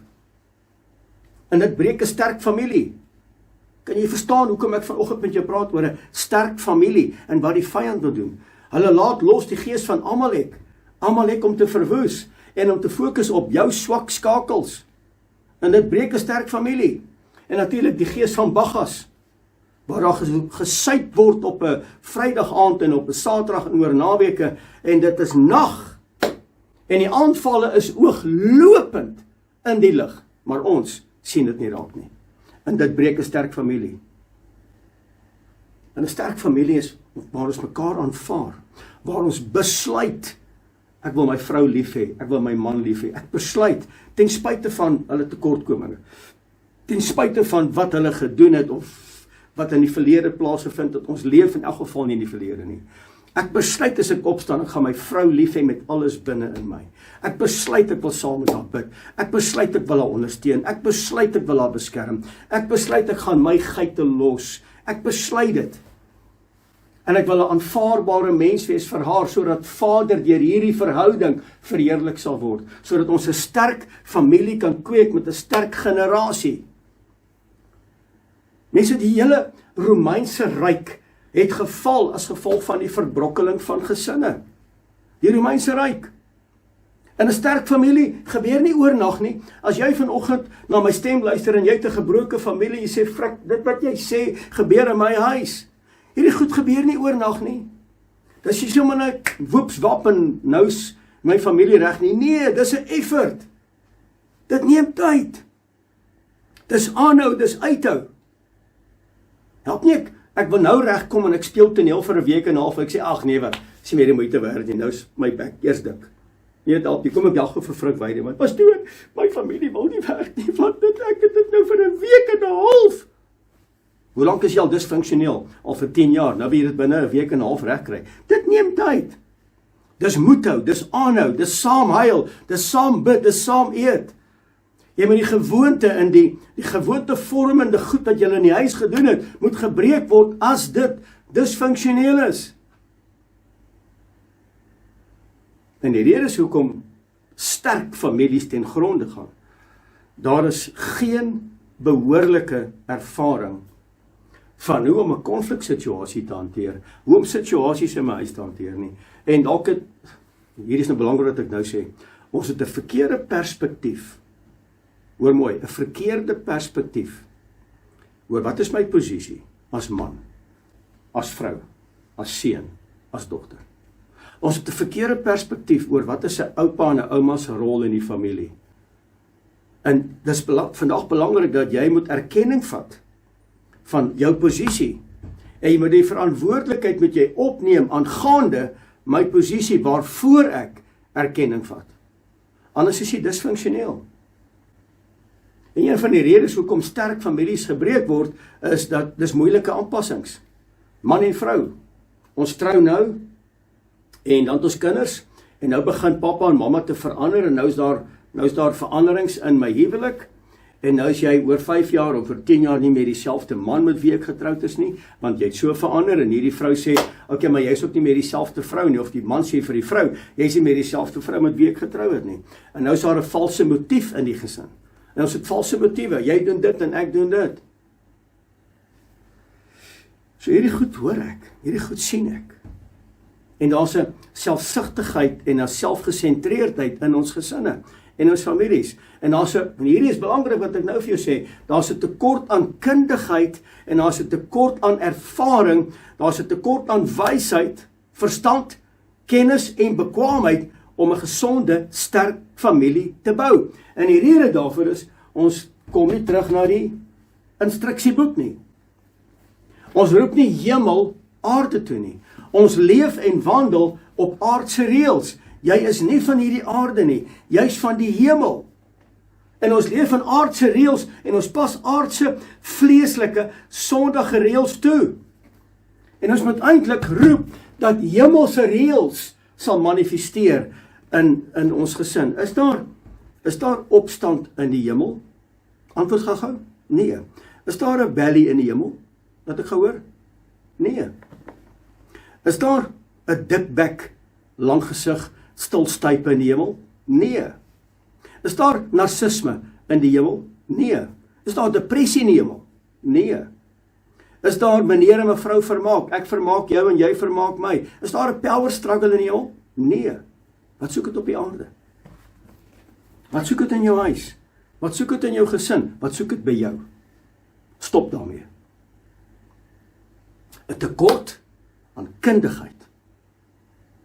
En dit breek 'n sterk familie. Kan jy verstaan hoekom ek vanoggend met jou praat oor 'n sterk familie en wat die vyand wil doen? Hulle laat los die gees van Amalek om te verwoes en om te fokus op jou swak skakels. En dit breek 'n sterk familie. En natuurlik die gees van Baggas, waar daar gesuip word op 'n Vrydag aand en op 'n Saterdag en oor naweke, en dit is nag. En die aanvalle is ooglopend in die lig, maar ons sien dit nie raak nie. En dit breek 'n sterk familie. En 'n sterk familie is waar ons mekaar aanvaar, waar ons besluit, ek wil my vrou lief hê, ek wil my man lief hê, ek besluit, ten spyte van hulle tekortkominge, ten spyte van wat hulle gedoen het, of wat in die verlede plaasgevind het, ons leef in elk geval nie in die verlede nie. Ek besluit as ek opstaan, ek gaan my vrou lief hê met alles binne in my. Ek besluit ek wil saam met haar bid. Ek besluit ek wil haar ondersteun. Ek besluit ek wil haar beskerm. Ek besluit ek gaan my geite los. Ek besluit dit. En ek wil 'n aanvaarbare mens wees vir haar, sodat Vader deur hierdie verhouding verheerlik sal word, sodat ons 'n sterk familie kan kweek met 'n sterk generasie. Mense, die hele Romeinse ryk het geval as gevolg van die verbrokkeling van gesinne. Die Romeinse ryk. In 'n sterk familie gebeur nie oornag nie. As jy vanoggend na my stem luister en jy het 'n gebroke familie, jy sê, "Frik, dit wat jy sê gebeur in my huis." Hierdie goed gebeur nie oornag nie. Dis nie sommer net woeps wap en nou's my familie reg nie. Nee, dis 'n effort. Dit neem tyd. Dis aanhou, dis uithou. Help nie ek wil nou regkom en ek speel toneel vir 'n week en 'n half. Ek sê, "Ag nee, wat? Dis nie meer die moeite werd nie. Nou is my bek eers dik." Nee, help, jy kom op jag vir Frik Wyde, want pastoor, my familie wil nie werk nie. Wat dit ek het dit nou vir 'n week en 'n half. Hoe lank is jy al disfunksioneel? Al vir 10 jaar. Nou wil jy dit binne 'n week en 'n half regkry. Dit neem tyd. Dis moed hou, dis aanhou, dis saam huil, dis saam bid, dis saam eet. Jy moet die gewoonte in die gewoontevormende goed wat jy in die huis gedoen het, moet gebreek word as dit disfunksioneel is. En die rede is hoekom sterk families ten gronde gaan. Daar is geen behoorlike ervaring van hoe om 'n konfliksituasie te hanteer, hoe om situasies in my huis te hanteer nie. En dalk hier is nou belangrik wat ek nou sê, ons het 'n verkeerde perspektief, hoor mooi, 'n verkeerde perspektief, oor wat is my posisie, as man, as vrou, as seun, as dogter. Ons het 'n verkeerde perspektief oor wat is 'n oupa en 'n ouma se rol in die familie. En dis vandag belangrik dat jy moet erkenning vat van jou posisie. En jy moet die verantwoordelikheid met jy opneem aangaande my posisie waarvoor ek erkenning vat. Anders is jy disfunksioneel. En een van die redes hoekom sterk families gebreek word, is dat dis moeilike aanpassings. Man en vrou. Ons trou nou, en dan het ons kinders, en nou begin pappa en mamma te verander, en nou is daar veranderings in my huwelik, en nou is jy oor 5 jaar of oor 10 jaar nie meer dieselfde man met wie ek getroud is nie, want jy het so verander, en hierdie vrou sê, okay, maar jy is ook nie meer dieselfde vrou nie, of die man sê vir die vrou, jy is nie meer dieselfde vrou met wie ek getrou het nie. En nou is daar 'n valse motief in die gesin. En ons het valse motiewe, jy doen dit en ek doen dit. So hierdie goed hoor ek, hierdie goed sien ek. En daar's 'n selfsugtigheid en 'n selfgesentreerdheid in ons gesinne en ons families. En hierdie is belangrik wat ek nou vir jou sê, daar's 'n tekort aan kundigheid en daar's 'n tekort aan ervaring, daar's 'n tekort aan wysheid, verstand, kennis en bekwaamheid om 'n gesonde, sterk familie te bou. En die rede daarvoor is, ons kom nie terug na die instruksieboek nie. Ons roep nie hemel aarde toe nie. Ons leef en wandel op aardse reëls. Jy is nie van hierdie aarde nie, jy's van die hemel. En ons leef van aardse reëls en ons pas aardse, vleeslike, sondige reëls toe. En ons moet eintlik roep dat hemelse reëls sal manifesteer in ons gesin. Is daar opstand in die hemel? Antwoord gou. Nee. Is daar 'n belly in die hemel? Dat ek gehoor? Nee. Is daar 'n dik bek, lang gesig, stil stype in die hemel? Nee. Is daar narcisme in die hemel? Nee. Is daar depressie in die hemel? Nee. Is daar meneer en mevrou vermaak? Ek vermaak jou en jy vermaak my. Is daar 'n power struggle in die hemel? Nee. Wat soek dit op die aarde? Wat soek dit in jou huis? Wat soek dit in jou gesin? Wat soek dit by jou? Stop daarmee. 'n tekort aan kundigheid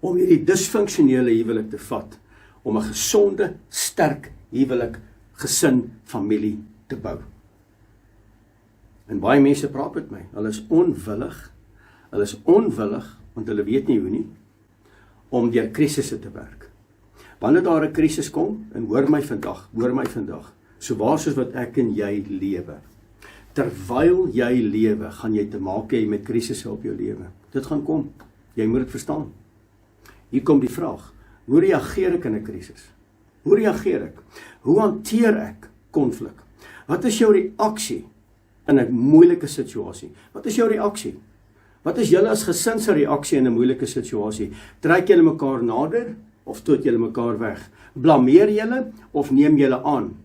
om hierdie disfunksionele huwelik te vat, om 'n gesonde, sterk huwelik, gesin, familie te bou. En baie mense praat met my, hulle is onwillig, want hulle weet nie hoe nie, om deur krisisse te werk. Wanneer daar 'n krisis kom, en hoor my vandag, so waar soos wat ek en jy lewe, terwyl jy lewe, gaan jy te maak hê met krisisse op jou lewe. Dit gaan kom, jy moet dit verstaan. Hier kom die vraag, hoe reageer ek in 'n krisis? Hoe reageer ek? Hoe hanteer ek konflik? Wat is jou reaksie in 'n moeilike situasie? Wat is jou reaksie? Wat is julle as gesin se reaksie in 'n moeilike situasie? Trek julle mekaar nader of stoot julle mekaar weg? Blameer julle of neem julle aan?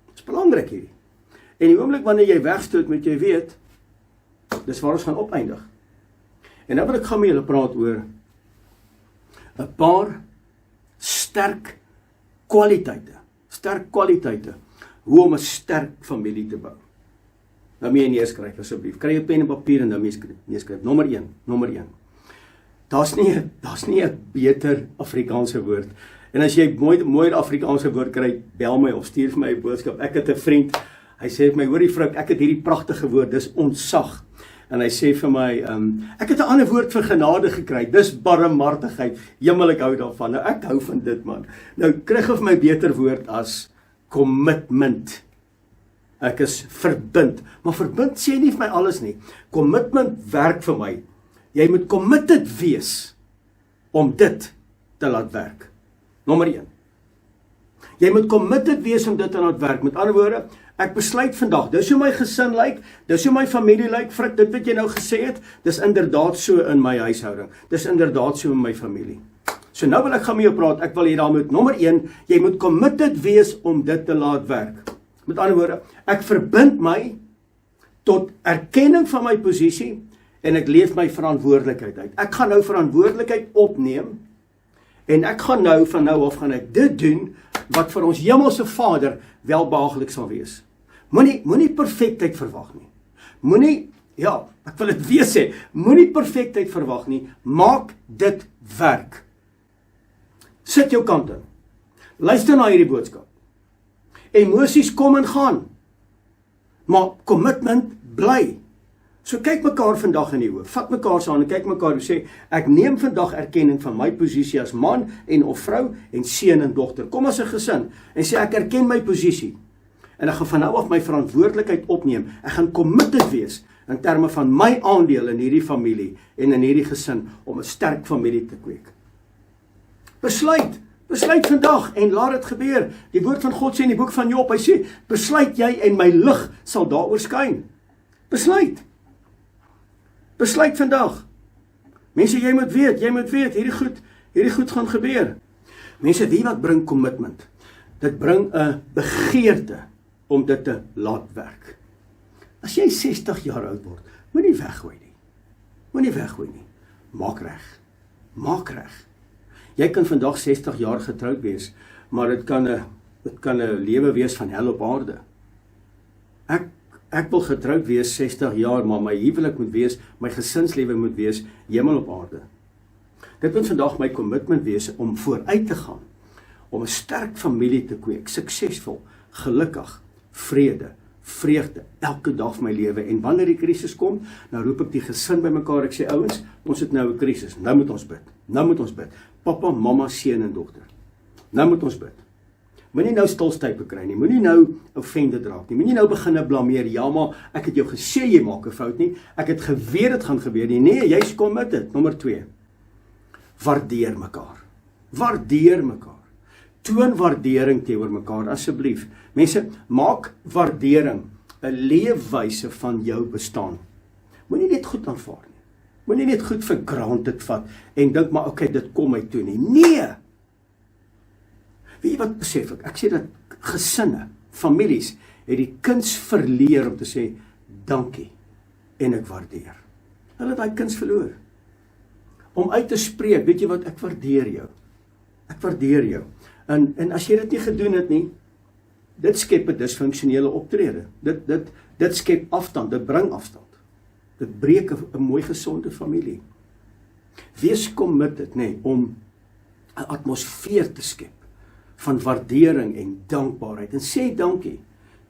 Dit is belangrik hierdie. En die oomblik wanneer jy wegstoot, moet jy weet, dis waar ons gaan opeindig. En nou wil ek gaan met julle praat oor 'n paar sterk kwaliteite, hoe om 'n sterk familie te bou. Nou moet jy neerskryf asseblief. Kry jou pen en papier en nou neerskryf. Nommer 1. Daar's nie 'n beter Afrikaanse woord. En as jy mooi Afrikaanse woord kry, bel my of stuur vir my 'n boodskap. Ek het 'n vriend, hy sê vir my, hoor die vrou, ek het hierdie pragtige woord, dis ontsag. En hy sê vir my, ek het 'n ander woord vir genade gekry, dis barmhartigheid. Jemmel, ek hou daarvan. Nou ek hou van dit, man. Nou kry gou vir my beter woord as commitment. Ek is verbind, maar verbind sê nie vir my alles nie. Commitment werk vir my. Jy moet committed wees om dit te laat werk. Nommer 1. Jy moet committed wees om dit te laat werk. Met ander woorde, ek besluit vandag, dis hoe my gesin lyk, dis hoe my familie lyk, Frik, dit wat jy nou gesê het, dis inderdaad so in my huishouding, dis inderdaad so in my familie. So nou wil ek gaan met jou praat, ek wil hier daarmee, nommer 1, jy moet committed wees om dit te laat werk. Met ander woorde, ek verbind my tot erkenning van my posisie en ek leef my verantwoordelikheid uit. Ek gaan nou verantwoordelikheid opneem en ek gaan nou van nou af gaan ek dit doen wat vir ons hemelse Vader welbehaaglik sal wees. Moenie perfektheid verwag nie. Moenie, ja, ek wil dit weer sê, moenie perfektheid verwag nie. Maak dit werk. Sit jou kant in. Luister na hierdie boodskap. Emosies kom en gaan, maar commitment bly. So kyk mekaar vandag in die oë, vat mekaar saam en kyk mekaar en sê, ek neem vandag erkenning van my posisie as man en of vrou en seun en dogter. Kom as 'n gesin en sê ek erken my posisie en ek gaan van nou af my verantwoordelikheid opneem. Ek gaan committed wees in terme van my aandeel in hierdie familie en in hierdie gesin om 'n sterk familie te kweek. Besluit vandag en laat dit gebeur. Die woord van God sê in die boek van Job, hy sê, besluit jy en my lig sal daaroor skyn. Besluit vandag. Mense, jy moet weet, hierdie goed gaan gebeur. Mense, wie wat bring commitment? Dit bring 'n begeerte om dit te laat werk. As jy 60 jaar oud word, moenie weggooi nie. Maak reg. Jy kan vandag 60 jaar getroud wees, maar dit kan 'n lewe wees van hel op aarde. Ek wil getroud wees 60 jaar, maar my huwelik moet wees, my gesinslewe moet wees, hemel op aarde. Dit moet vandag my commitment wees om vooruit te gaan, om 'n sterk familie te kweek, suksesvol, gelukkig, vreugde, elke dag van my lewe. En wanneer die krisis kom, nou roep ek die gesin bymekaar, ek sê, ouens, ons het nou 'n krisis, nou moet ons bid. Papa, mamma, seun en dogter. Nou moet ons bid. Moenie nou stilstype kry nie, moenie nou offended raak nie, moenie nou begin blameer, ja maar ek het jou gesê jy maak 'n fout nie, ek het geweet dit gaan gebeur nie, nee, jy's committed. Nommer 2, waardeer mekaar. Toon waardering teenoor mekaar, asseblief. Mense, maak waardering 'n leefwyse van jou bestaan. Moenie net goed aanvaar nie. Moenie net goed vir granted vat en dink maar, okay, dit kom my toe nie. Nee! Weet jy wat besef ek? Ek sê dat gesinne, families, het die kuns verleer om te sê, dankie, en ek waardeer. Hulle het daai kuns verloor. Om uit te spreek, weet jy wat, ek waardeer jou. En as jy dit nie gedoen het nie, dit skep 'n disfunksionele optrede. Dit skep afstand, dit bring afstand. Dit breek 'n mooi gesonde familie. Wees committed, om 'n atmosfeer te skep van waardering en dankbaarheid. En sê dankie.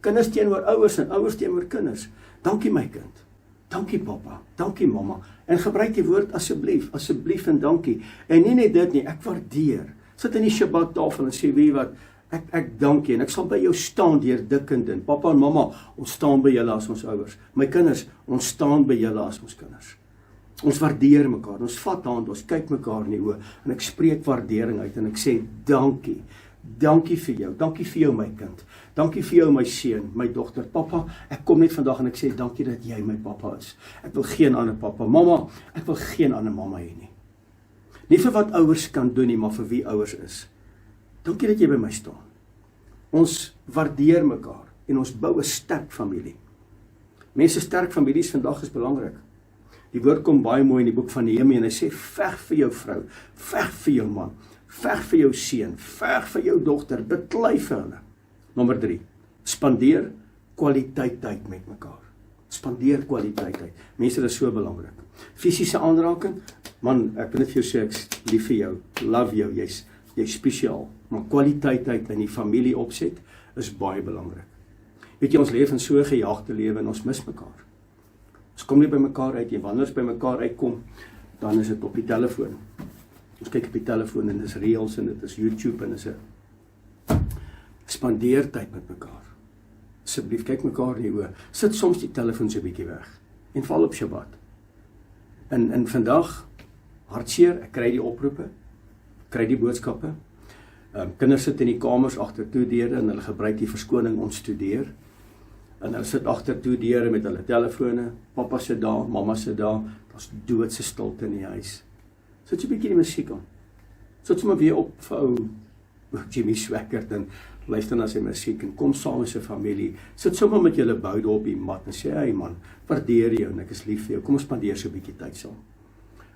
Kinders teenoor ouers en ouers teenoor kinders. Dankie my kind. Dankie papa. Dankie mamma. En gebruik die woord asseblief en dankie. En nie net dit nie, ek waardeer. Sit in die Shabbat tafel en sê, weet jy wat, ek dank jy en ek sal by jou staan deur dik en dun. Papa en mamma, ons staan by julle as ons ouers. My kinders, ons staan by julle as ons kinders. Ons waardeer mekaar, ons vat hand, ons kyk mekaar in die oë en ek spreek waardering uit en ek sê dankie. Dankie vir jou my kind. Dankie vir jou my seun, my dogter. Papa, ek kom net vandag en ek sê dankie dat jy my papa is. Ek wil geen ander papa. Mamma, ek wil geen ander mamma hê nie. Nie vir wat ouers kan doen nie, maar vir wie ouers is. Dankie dat jy by my staan. Ons waardeer mekaar en ons bou 'n sterk familie. Mense, sterk families vandag is belangrik. Die woord kom baie mooi in die boek van Nehemia en hy sê veg vir jou vrou, veg vir jou man, veg vir jou seun, veg vir jou dogter, beklei vir hulle. Nommer 3, spandeer kwaliteit tyd met mekaar. Spandeer kwaliteit tyd. Mense, dit is so belangrik. Fisiese aanraking, man, ek wil net vir jou sê, ek is lief vir jou, love jou, jy's spesiaal. Maar kwaliteit tyd in die familie opset is baie belangrik. Weet jy, ons leef in so 'n gejaagde lewe en ons mis mekaar. Ons kom nie by mekaar uit, wanneer ons by mekaar uitkom, dan is dit op die telefoon. Ons kyk op die telefoon en dit is reels en dit is YouTube en dit is spandeer tyd met mekaar. Asseblief, kyk mekaar in die oë. Sit soms die telefoon so 'n bietjie weg en val op Shabbat. En vandag, hartseer, ek kry die oproepe, kry die boodskappe. Kinders sit in die kamers agter toe deure en hulle gebruik die verskoning ons studeer. En hulle sit agter toe deure met hulle telefone. Papa sit daar, mamma sit daar. Daar's doodse stilte in die huis. Sit so 'n bietjie die musiek aan. Sit sommer weer op vir ou Jimmy Swaggart en luister na sy musiek en kom saam met sy familie. Sit sommer met julle boude op die mat en sê, hey man, waardeer jou en ek is lief vir jou. Kom ons spandeer so 'n bietjie tyd saam.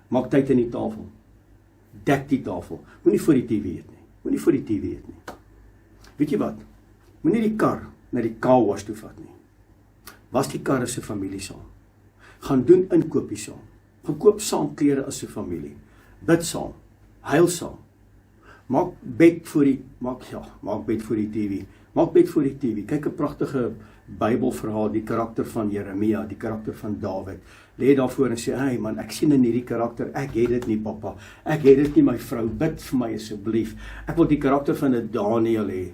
Maak tyd in die tafel. Dek die tafel. Moenie voor die TV eet nie. Moenie voor die TV eet nie. Weet jy wat? Moenie die kar na die car wash toe vat nie. Was die kar as 'n familie saam. Gaan doen inkopies saam. Gaan koop saam klere as 'n familie. Bid saam. Huil saam. Maak bed voor die TV. Maak bed voor die TV. Kyk 'n pragtige Bybelverhaal, die karakter van Jeremia, die karakter van Dawid. Lê daarvoor en sê, hey man, ek sien in hierdie karakter, ek het dit nie papa. Ek het dit nie my vrou, bid vir my asseblief. Ek wil die karakter van 'n Daniel hê.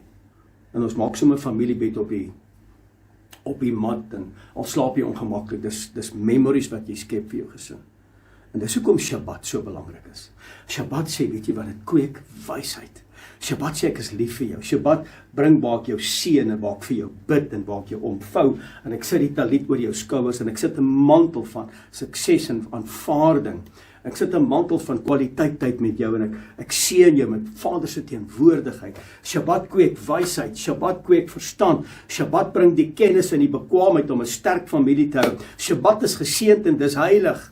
En ons maak sommer familiebed op die mat en al slaap jy ongemaklik. Dis memories wat jy skep vir jou gesin. En dis hoekom Shabbat so belangrik is. Shabbat sê, weet jy wat, dit kweek wysheid. Shabbat sê ek is lief vir jou. Shabbat bring waar ek jou seën en waar ek vir jou bid en waar ek jou omvou en ek sit die talit oor jou skouers en ek sit 'n mantel van sukses en aanvaarding. Ek sit 'n mantel van kwaliteit tyd met jou en ek seën jou met Vader se teenwoordigheid. Shabbat kweek wysheid, Shabbat kweek verstand. Shabbat bring die kennis en die bekwaamheid om 'n sterk familie te hou. Shabbat is geseënd en dis heilig.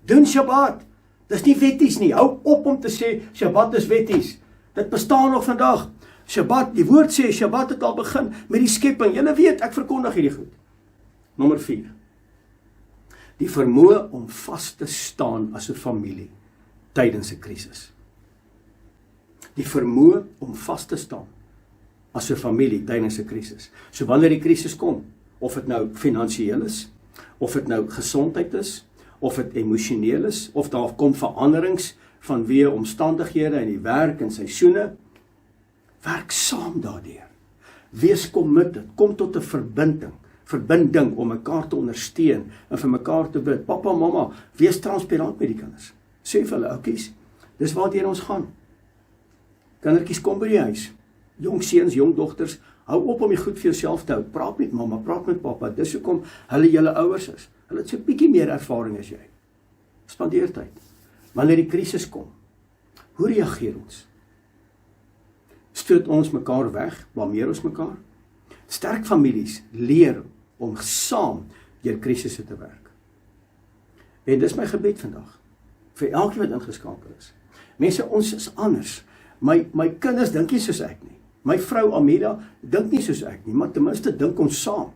Doen Shabbat. Dis nie wetties nie. Hou op om te sê Shabbat is wetties. Dit bestaan nog vandag. Shabbat, die woord sê Shabbat het al begin met die skepping. Julle weet, ek verkondig hierdie goed. Nommer 4. Die vermoë om vas te staan as 'n familie tydens 'n krisis. Die vermoë om vas te staan as 'n familie tydens 'n krisis. So wanneer die krisis kom, of dit nou finansiëel is, of dit nou gesondheid is, of dit emosioneel is, of daar kom veranderings vanweë omstandighede in die werk en seisoene, werk saam daardeur. Wees committed, kom tot 'n verbinding om mekaar te ondersteun en vir mekaar te bid. Papa, mamma, wees transparant met die kinders. Sê vir hulle, oukies, dis waarheen ons gaan. Kindertjies, kom by die huis. Jong seuns, jong dogters, hou op om die goed vir jouself te hou. Praat met mamma, praat met papa. Dis hoekom hulle julle ouers is. Hulle het so 'n bietjie meer ervaring as jy. Spandeer tyd. Wanneer die krisis kom, hoe reageer ons? Stoot ons mekaar weg, blameer ons mekaar? Sterk families leer om saam deur krisisse te werk. En dis my gebed vandag, vir elkeen wat ingeskakel is. Mense, ons is anders. My kinders dink nie soos ek nie. My vrou Amida dink nie soos ek nie, maar ten minste dink ons saam.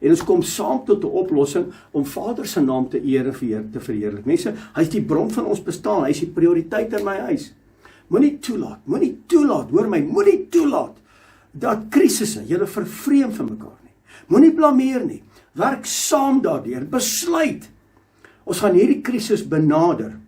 En ons kom saam tot 'n oplossing om Vader se naam te eer en te verheerlik. Mense, hy is die bron van ons bestaan, hy is die prioriteit in my huis. Moenie toelaat, hoor my, moenie toelaat dat krisisse julle vervreem van mekaar nie. Moenie blameer nie. Werk saam daardeur, besluit. Ons gaan hierdie krisis benader.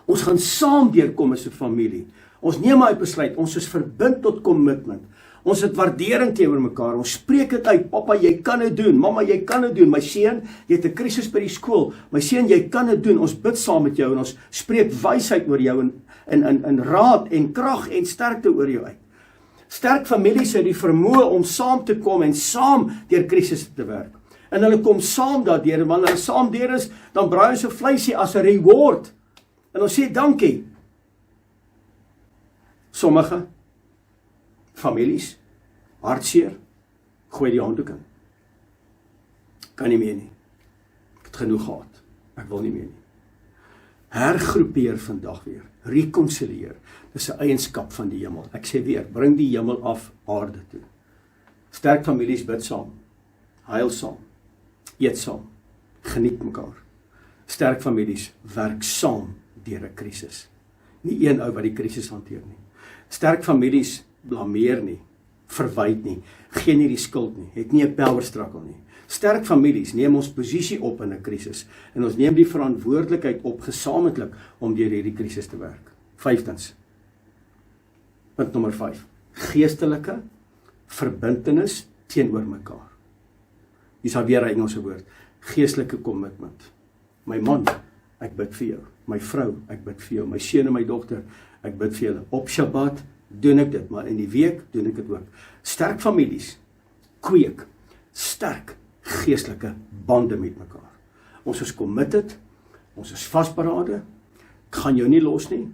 Ons gaan saam deurkom as 'n familie. Ons neem uit besluit, ons is verbind tot commitment. Ons het waardering teenoor mekaar. Ons spreek dit uit. Pappa, jy kan dit doen. Mamma, jy kan dit doen. My seun, jy het 'n krisis by die skool. My seun, jy kan dit doen. Ons bid saam met jou en ons spreek wysheid oor jou en raad en krag en sterkte oor jou uit. Sterk families het die vermoë om saam te kom en saam deur krisisse te werk. En hulle kom saam daardeur en wanneer hulle saam deur is, dan braai ons 'n vleisie as 'n reward. En ons sê dankie. Sommige families, hartseer, gooi die handdoek in. Kan nie meer nie. Ek het genoeg gehad. Ek wil nie meer nie. Hergroepeer vandag weer. Reconcilieer. Dis 'n eienskap van die hemel. Ek sê weer, bring die hemel af aarde toe. Sterk families bid saam. Huil saam. Eet saam. Geniet mekaar. Sterk families werk saam deur 'n krisis. Nie een ou wat die krisis hanteer nie. Sterk families blameer nie, verwyd nie, gee nie die skuld nie, het nie 'n power struggle nie. Sterk families neem ons posisie op in 'n krisis en ons neem die verantwoordelikheid op gesamentlik om deur hierdie krisis te werk. Vyftens. Punt nommer 5. Geestelike verbintenis teenoor mekaar. Hier is weer 'n Engelse woord. Geestelike commitment. My man, ek bid vir jou. My vrou, ek bid vir jou. My seun en my dogter, ek bid vir julle. Op Shabbat doen ek dit, maar in die week doen ek dit ook. Sterk families kweek sterk geestelike bande met mekaar. Ons is committed, ons is vasberade, ek gaan jou nie los nie,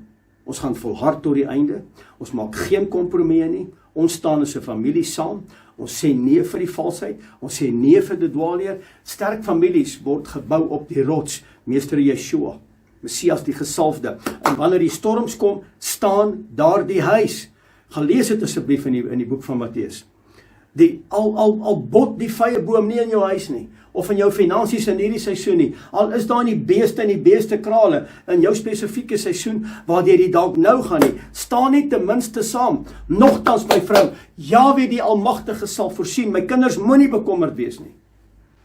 ons gaan volhard tot die einde, ons maak geen kompromieë nie, ons staan as 'n familie saam, ons sê nee vir die valsheid, ons sê nee vir die dwaalleer. Sterk families word gebou op die rots, Meester Yeshua, Messias die gesalfde, en wanneer die storms kom, staan daar die huis. Gaan lees dit asseblief in die boek van Matteus. Al bot die vyeboom nie in jou huis nie, of in jou finansies in hierdie seisoen nie, al is daar nie beeste en die beeste krale in jou spesifieke seisoen, waar jy die dalk nou gaan nie, staan nie ten minste saam. Nogtans my vrou, Jahwe die Almagtige sal voorsien, my kinders moenie bekommerd wees nie.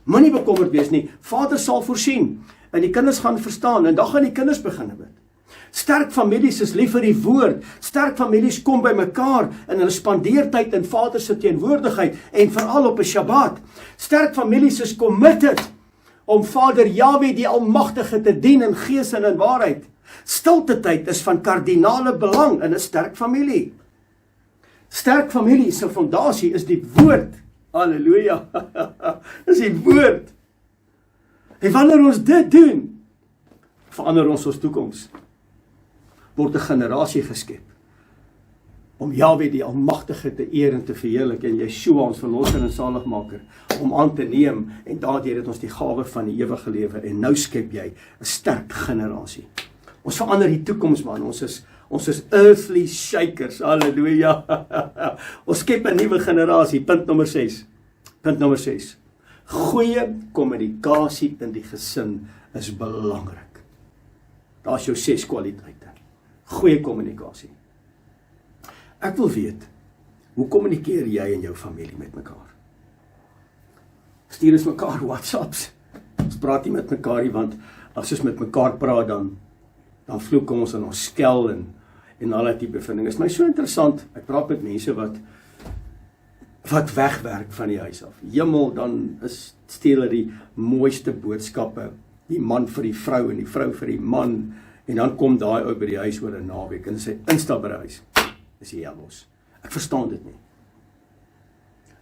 Moenie bekommerd wees nie, Vader sal voorsien, en die kinders gaan verstaan, en dan gaan die kinders begin bid. Sterk families is lief vir die woord. Sterk families kom by mekaar en hulle spandeer tyd in Vader se teenwoordigheid en veral op 'n Shabbat. Sterk families is committed om Vader Jahwe die Almagtige te dien in gees en in waarheid. Stilte tyd is van kardinale belang in 'n sterk familie. Sterk familie se fondasie is die woord. Halleluja. Dis die woord. En wanneer ons dit doen, verander ons toekoms. Word 'n generasie geskep om Jahwe die Almagtige te eer en te verheerlik en Yeshua ons verlosser en saligmaker om aan te neem en daardeur het ons die gawe van die ewige lewe en nou skep jy 'n sterk generasie. Ons verander die toekoms man, ons is earthly shakers, halleluja. Ons skep 'n nuwe generasie. Punt nommer 6. Goeie kommunikasie in die gesin is belangrik. Daar's jou 6 kwaliteite. Goeie kommunikasie. Ek wil weet, hoe kommunikeer jy en jou familie met mekaar? Stuur ons mekaar WhatsApps. Ons praat nie met mekaar nie, want as ons met mekaar praat, dan vloek ons en ons skel en al die tipe van dinge. Is my so interessant, ek praat met mense wat wegwerk van die huis af. Hemel, dan steel hulle die mooiste boodskappe, die man vir die vrou en die vrou vir die man, en dan kom daai ou by die huis oor 'n naweek en sê instap by die huis. Is jy los? Ek verstaan dit nie.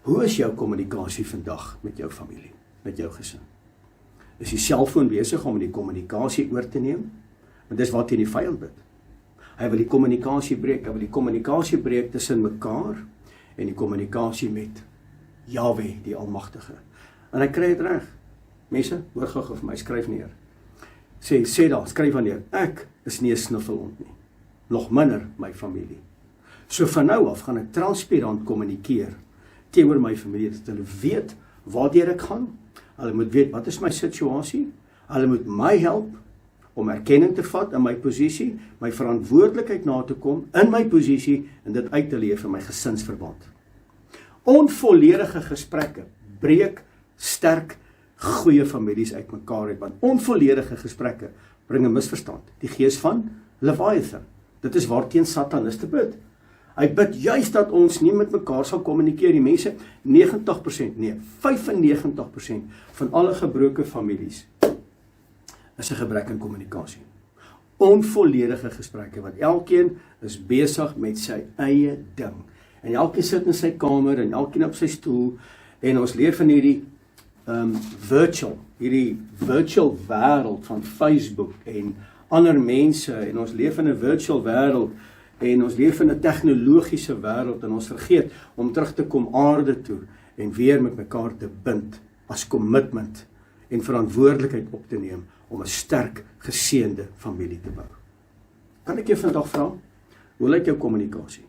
Hoe is jou kommunikasie vandag met jou familie, met jou gesin? Is die selfoon besig om die kommunikasie oor te neem? Want dis wat teen die vyand bid. Hy wil die kommunikasie breek, tussen mekaar en die kommunikasie met Jahwe die Almagtige. En hy kry dit reg. Mense, hoor gou vir my, skryf neer. Sê daar, skryf van neer, ek is nie 'n snuffelhond nie, nog minder my familie. So van nou af gaan ek transparant kommunikeer teenoor my familie, dat hulle weet waardeur ek gaan. Hulle moet weet, wat is my situasie? Hulle moet my help om erkenning te vat in my posisie, my verantwoordelikheid na te kom, in my posisie, en dit uit te leef in my gesinsverband. Onvolledige gesprekke breek sterk goeie families uitmekaar uit, want onvolledige gesprekke bring 'n misverstand. Die gees van Leviathan. Dit is waarteen Sataniste bid. Hy bid juist dat ons nie met mekaar sal kommunikeer. Die mense, 90%, nee, 95% van alle gebroke families is 'n gebrek aan kommunikasie. Onvolledige gesprekke, want elkeen is besig met sy eie ding. En elkeen sit in sy kamer, en elkeen op sy stoel, en ons leef in hierdie virtual wêreld van Facebook en ander mense, en ons leef in 'n virtual wêreld, en ons leef in 'n tegnologiese wêreld, en ons vergeet om terug te kom aarde toe, en weer met mekaar te bind, as commitment, en verantwoordelikheid op te neem, om 'n sterk, geseënde familie te bou. Kan ek jou vandag vra, hoe lyk jou kommunikasie?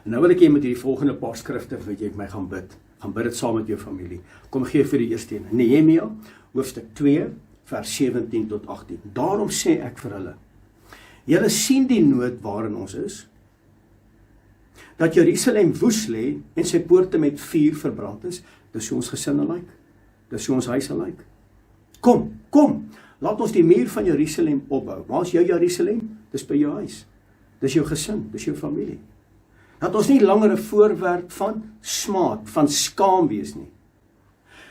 En nou wil ek jy met hierdie volgende paar skrifte, wat jy met my gaan bid dit saam met jou familie. Kom gee vir die eerste een, Nehemia, hoofstuk 2, vers 17 tot 18. Daarom sê ek vir hulle, julle sien die nood waarin ons is, dat Jerusalem woes lê en sy poorte met vuur verbrand is. Dis hoe ons gesinne lyk, dis hoe ons huise lyk. Kom, laat ons die muur van Jerusalem opbou. Waar is jou Jerusalem? Dis by jou huis, dis jou gesin, dis jou familie. Dat ons nie langer 'n voorwerp van smaad, van skaam wees nie.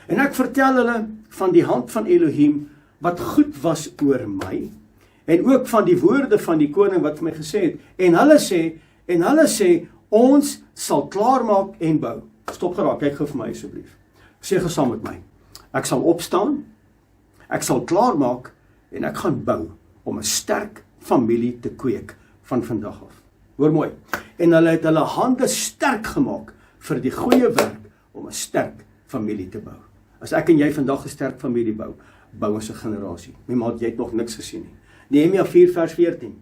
En ek vertel hulle van die hand van Elohim, wat goed was oor my, en ook van die woorde van die koning wat vir my gesê het, en hulle sê, ons sal klaarmaak en bou. Stop geraak, kyk gou vir my asseblief. Sê gou saam met my, ek sal opstaan, ek sal klaarmaak, en ek gaan bou, om 'n sterk familie te kweek, van vandag af. Hoor mooi, en hulle het hulle hande sterk gemaak, vir die goeie werk, om 'n sterk familie te bou. As ek en jy vandag 'n sterk familie bou ons 'n generasie. My maat, jy het nog niks gesien nie. Nehemia 4 vers 14.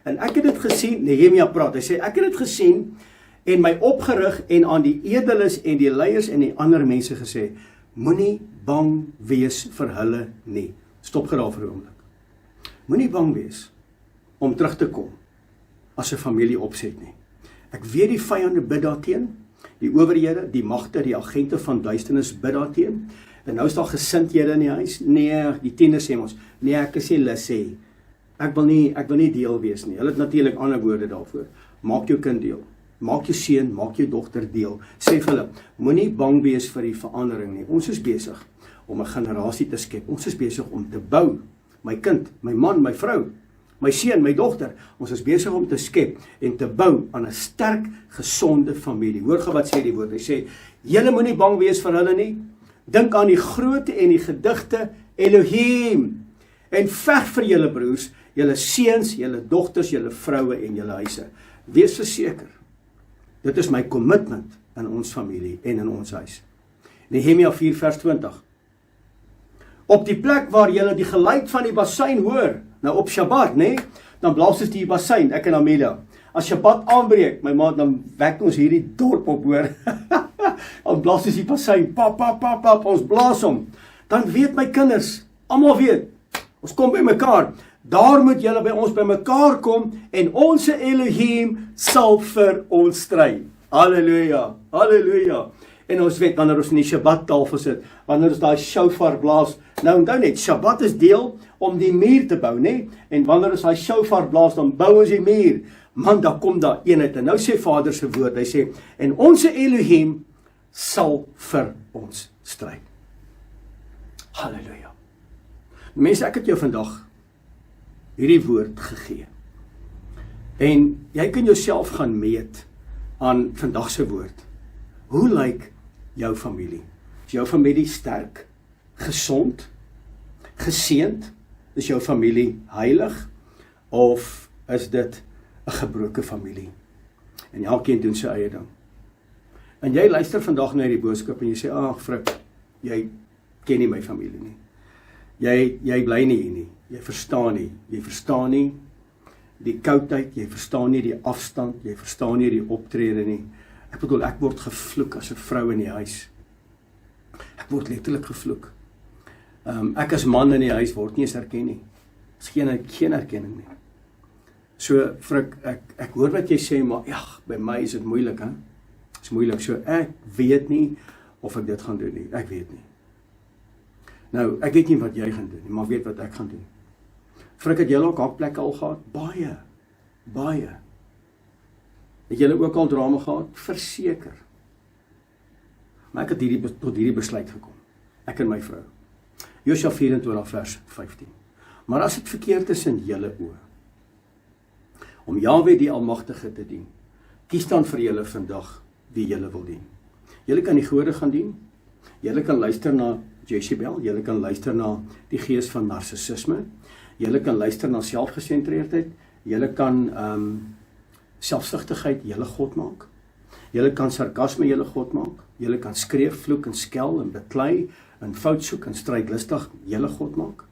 En ek het dit gesien, Nehemia praat, hy sê, ek het dit gesien, en my opgerig, en aan die edeles, en die leiers, en die ander mense gesê, moenie bang wees vir hulle nie. Stop geraal vir 'n oomblik. Moenie bang wees, om terug te kom, as 'n familie opset nie. Ek weet die vyande bid daarteen, die owerhede, die magte, die agente van duisternis bid daarteen, en nou is daar gesindhede in die huis, nee, die tieners sê ons, nee, ek is nie lus sê, ek wil nie deel wees nie. Hulle het natuurlik ander woorde daarvoor. Maak jou kind deel, maak jou seun, maak jou dogter deel, sê vir hulle, moenie bang wees vir die verandering nie. Ons is besig om 'n generasie te skep, ons is besig om te bou, my kind, my man, my vrou, my seun, my dogter, ons is besig om te skep en te bou aan 'n sterk, gesonde familie. Hoor gou wat sê die woord, hy sê, julle moenie bang wees vir hulle nie, dink aan die grootte en die gedigte Elohim, en veg vir julle broers, julle seuns, julle dogters, julle vroue en julle huise. Wees verseker, dit is my commitment in ons familie en in ons huis. Nehemia 4 vers 20. Op die plek waar julle die geluid van die bassein hoor, nou op Shabbat, nee, dan blaas ons die bassein, ek en Amelia. As Shabbat aanbreek, my maat, dan wek ons hierdie dorp op, hoor. Dan blaas ons die bassein, pap, ons blaas hom. Dan weet my kinders, almal weet, ons kom by mekaar. Daar moet julle by ons by mekaar kom, en ons Elohim sal vir ons stry. Halleluja, halleluja. En ons weet, wanneer ons in die Shabbat tafel sit, wanneer ons daai shofar blaas, nou onthou net, Shabbat is deel om die muur te bou, nee? En wanneer ons daai shofar blaas, dan bou ons die muur. Man, daar kom daar eenheid. En nou sê Vader se woord, hy sê, en ons Elohim sal vir ons stry. Halleluja. Mense, ek het jou vandag hierdie woord gegee. En jy kan jouself gaan meet aan vandag se woord. Hoe lyk jou familie? Is jou familie sterk, gesond, geseënd? Is jou familie heilig? Of is dit 'n gebroke familie? En elkeen doen sy eie ding. En jy luister vandag na die boodskap en jy sê, ag Frik, jy ken nie my familie nie. Jy bly nie hier nie. Jy verstaan nie die koudheid, jy verstaan nie die afstand, jy verstaan nie die optrede nie. Ek bedoel, ek word gevloek as 'n vrou in die huis. Ek word letterlik gevloek. Ek as man in die huis word nie eens erken nie. Is geen erkenning nie. So, Frik, ek hoor wat jy sê, maar ja, by my is dit moeilik, hè? Is moeilik. So, ek weet nie of ek dit gaan doen nie. Ek weet nie. Nou, ek weet nie wat jy gaan doen nie, maar weet wat ek gaan doen. Frik, het julle ook hakplekke al gehad? Baie. Het julle ook al drama gehad? Verseker. Maar ek het tot hierdie besluit gekom. Ek en my vrou. Josua 24 vers 15. Maar as dit verkeerd is in julle oë, om Jahwe die Almagtige te dien, kies dan vir julle vandag wie julle wil dien. Julle kan die gode gaan dien, julle kan luister na Jezebel, julle kan luister na die gees van narcissisme, julle kan luister na selfgesentreerdheid, julle kan selfsugtigheid julle God maak, julle kan sarkasme julle God maak, julle kan skreeu, vloek en skel en beklei en fout soek en strydlustig julle God maak.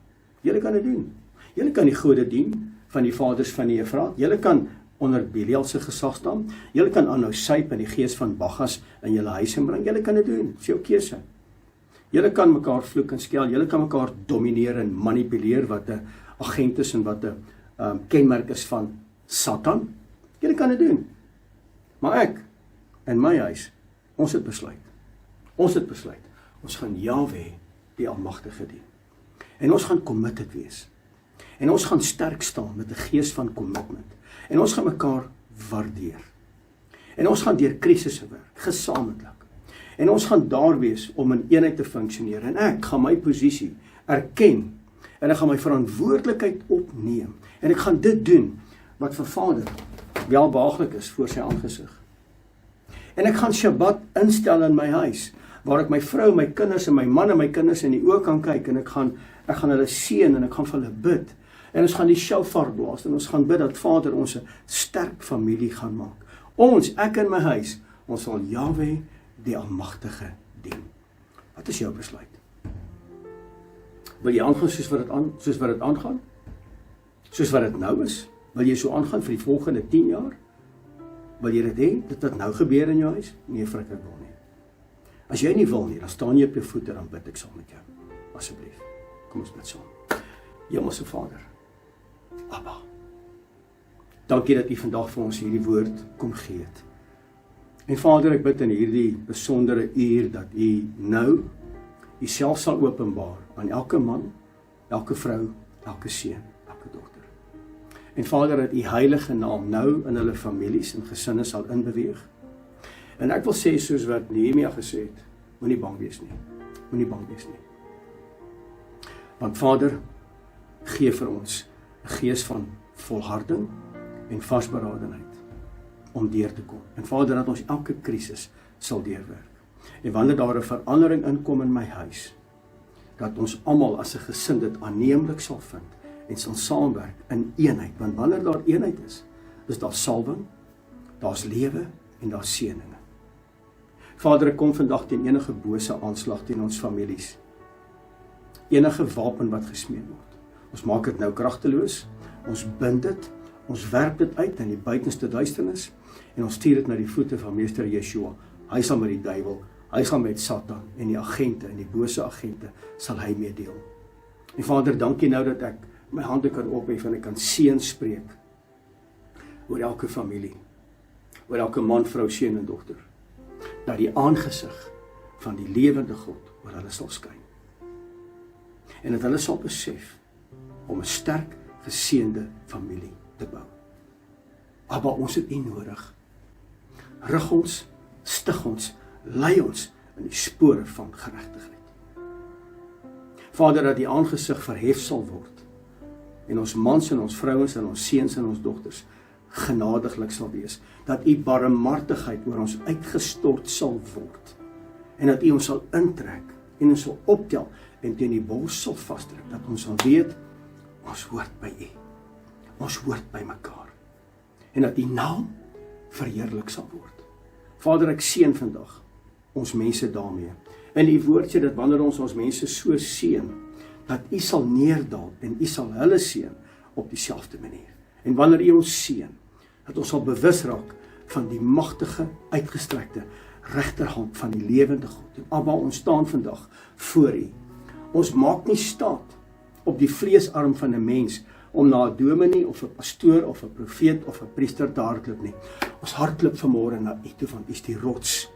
Julle kan dit doen. Julle kan die gode dien van die vaders van die Efraat. Julle kan onder Belial se gesag staan. Julle kan aanhou syp in die gees van Bagas in julle huis inbring. Julle kan dit doen. Dis jou keuse. Julle kan mekaar vloek en skel. Julle kan mekaar domineer en manipuleer wat 'n agent is en wat 'n kenmerk is van Satan. Julle kan dit doen. Maar ek in my huis, ons het besluit. Ons gaan Jahwe die Almagtige dien. En ons gaan committed wees. En ons gaan sterk staan met 'n gees van commitment. En ons gaan mekaar waardeer. En ons gaan deur krisisse werk, gesamentlik. En ons gaan daar wees om in eenheid te funksioneer. En ek gaan my posisie erken. En ek gaan my verantwoordelikheid opneem. En ek gaan dit doen wat vir Vader welbehaaglik is voor sy aangesig. En ek gaan Shabbat instel in my huis, waar ek my vrou, my kinders en my man en my kinders in die oë kan kyk en ek gaan hulle seën en ek gaan vir hulle bid. En ons gaan die shofar blaas en ons gaan bid dat Vader ons 'n sterk familie gaan maak. Ons, ek in my huis, ons sal Jahwe die Almagtige dien. Wat is jou besluit? Wil jy aangaan soos wat dit aangaan? Soos wat dit nou is? Wil jy so aangaan vir die volgende 10 jaar? Wil jy dit hê, dit wat nou gebeur in jou huis? Nee, Frik, ek wil nie. As jy nie wil nie, dan staan jy op jou voete, dan bid ek saam met jou. Asseblief, kom ons bid saam. Hemelse Vader, Abba, dankie dat U vandag vir ons hierdie woord kom gee het. En Vader, ek bid in hierdie besondere uur dat U nou Uself sal openbaar aan elke man, elke vrou, elke seun, elke dogter. En Vader, dat U heilige naam nou in hulle families en gesinne sal inbeweeg. En ek wil sê soos wat Nehemia gesê het, moenie bang wees nie. Moenie bang wees nie. Want Vader, gee vir ons 'n gees van volharding en vasberadenheid om deur te kom. En Vader, dat ons elke krisis sal deurwerk. En wanneer daar 'n verandering inkom in my huis, dat ons almal as 'n gesin dit aanneemlik sal vind en sal saamwerk in eenheid. Want wanneer daar eenheid is daar salwing, daar's lewe en daar's seëninge. Vader, ek kom vandag teen enige bose aanslag teen ons families. Enige wapen wat gesmeed word. Ons maak dit nou kragteloos, ons bind dit, ons werp dit uit in die buitenste duisternis en ons stuur dit na die voete van Meester Yeshua. Hy sal met die duiwel, hy sal met Satan en die agente en die bose agente sal hy meedeel. En Vader, dankie nou dat ek my hande kan ophef en ek kan seën spreek oor elke familie, oor elke man, vrou, seun en dogter. Dat die aangesig van die lewende God oor hulle sal skyn. En dat hulle sal besef om 'n sterk, geseënde familie te bou. Abba, ons het U nodig. Rig ons, stig ons, lei ons in die spore van geregtigheid. Vader, dat die aangesig verhef sal word en ons mans en ons vrouens en ons seuns en ons dogters genadiglik sal wees, dat U barmhartigheid oor ons uitgestort sal word en dat U ons sal intrek en ons sal optel en teen die bors sal vasdruk, dat ons sal weet, ons hoort by U, ons hoort by mekaar en dat U naam verheerlik sal word. Vader, ek seën vandag ons mense daarmee. En U woord sê dat wanneer ons mense so seën, dat U sal neerdal en U sal hulle seën op dieselfde manier. En wanneer U ons seën, dat ons sal bewus raak van die magtige, uitgestrekte regterhand van die lewende God. En Abba, ons staan vandag voor U. Ons maak nie staat op die vleesarm van 'n mens om na 'n dominee of 'n pastoor of 'n profeet of 'n priester te hardloop nie. Ons hardloop vanmôre na U toe, want U is die rots.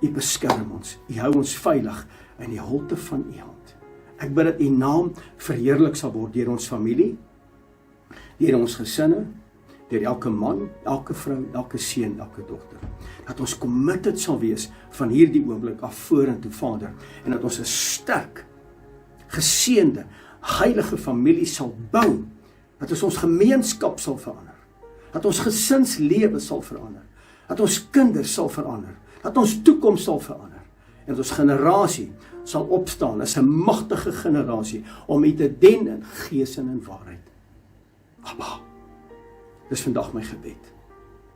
U beskerm ons. U hou ons veilig in die holte van U hand. Ek bid dat U naam verheerlik sal word deur ons familie, deur ons gesinne, deur elke man, elke vrou, elke seun, elke dogter. Dat ons committed sal wees van hierdie oomblik af vorentoe, Vader, en dat ons 'n sterk, geseënde, heilige familie sal bou, dat ons gemeenskap sal verander, dat ons gesinslewe sal verander, dat ons kinders sal verander, dat ons toekoms sal verander, en dat ons generasie sal opstaan as 'n magtige generasie om U te dien in gees en in waarheid. Abba, dis vandag my gebed,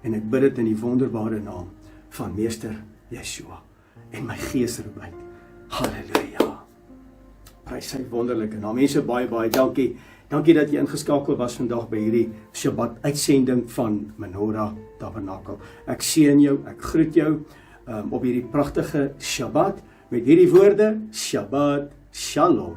en ek bid dit in die wonderbare naam van Meester Yeshua, en my gees roep uit, halleluja. Prys sy wonderlike naam. Mense, baie dankie. Dankie dat jy ingeskakel was vandag by hierdie Shabbat uitsending van Menorah Tabernakel. Ek seën jou, ek groet jou op hierdie pragtige Shabbat met hierdie woorde, Shabbat Shalom.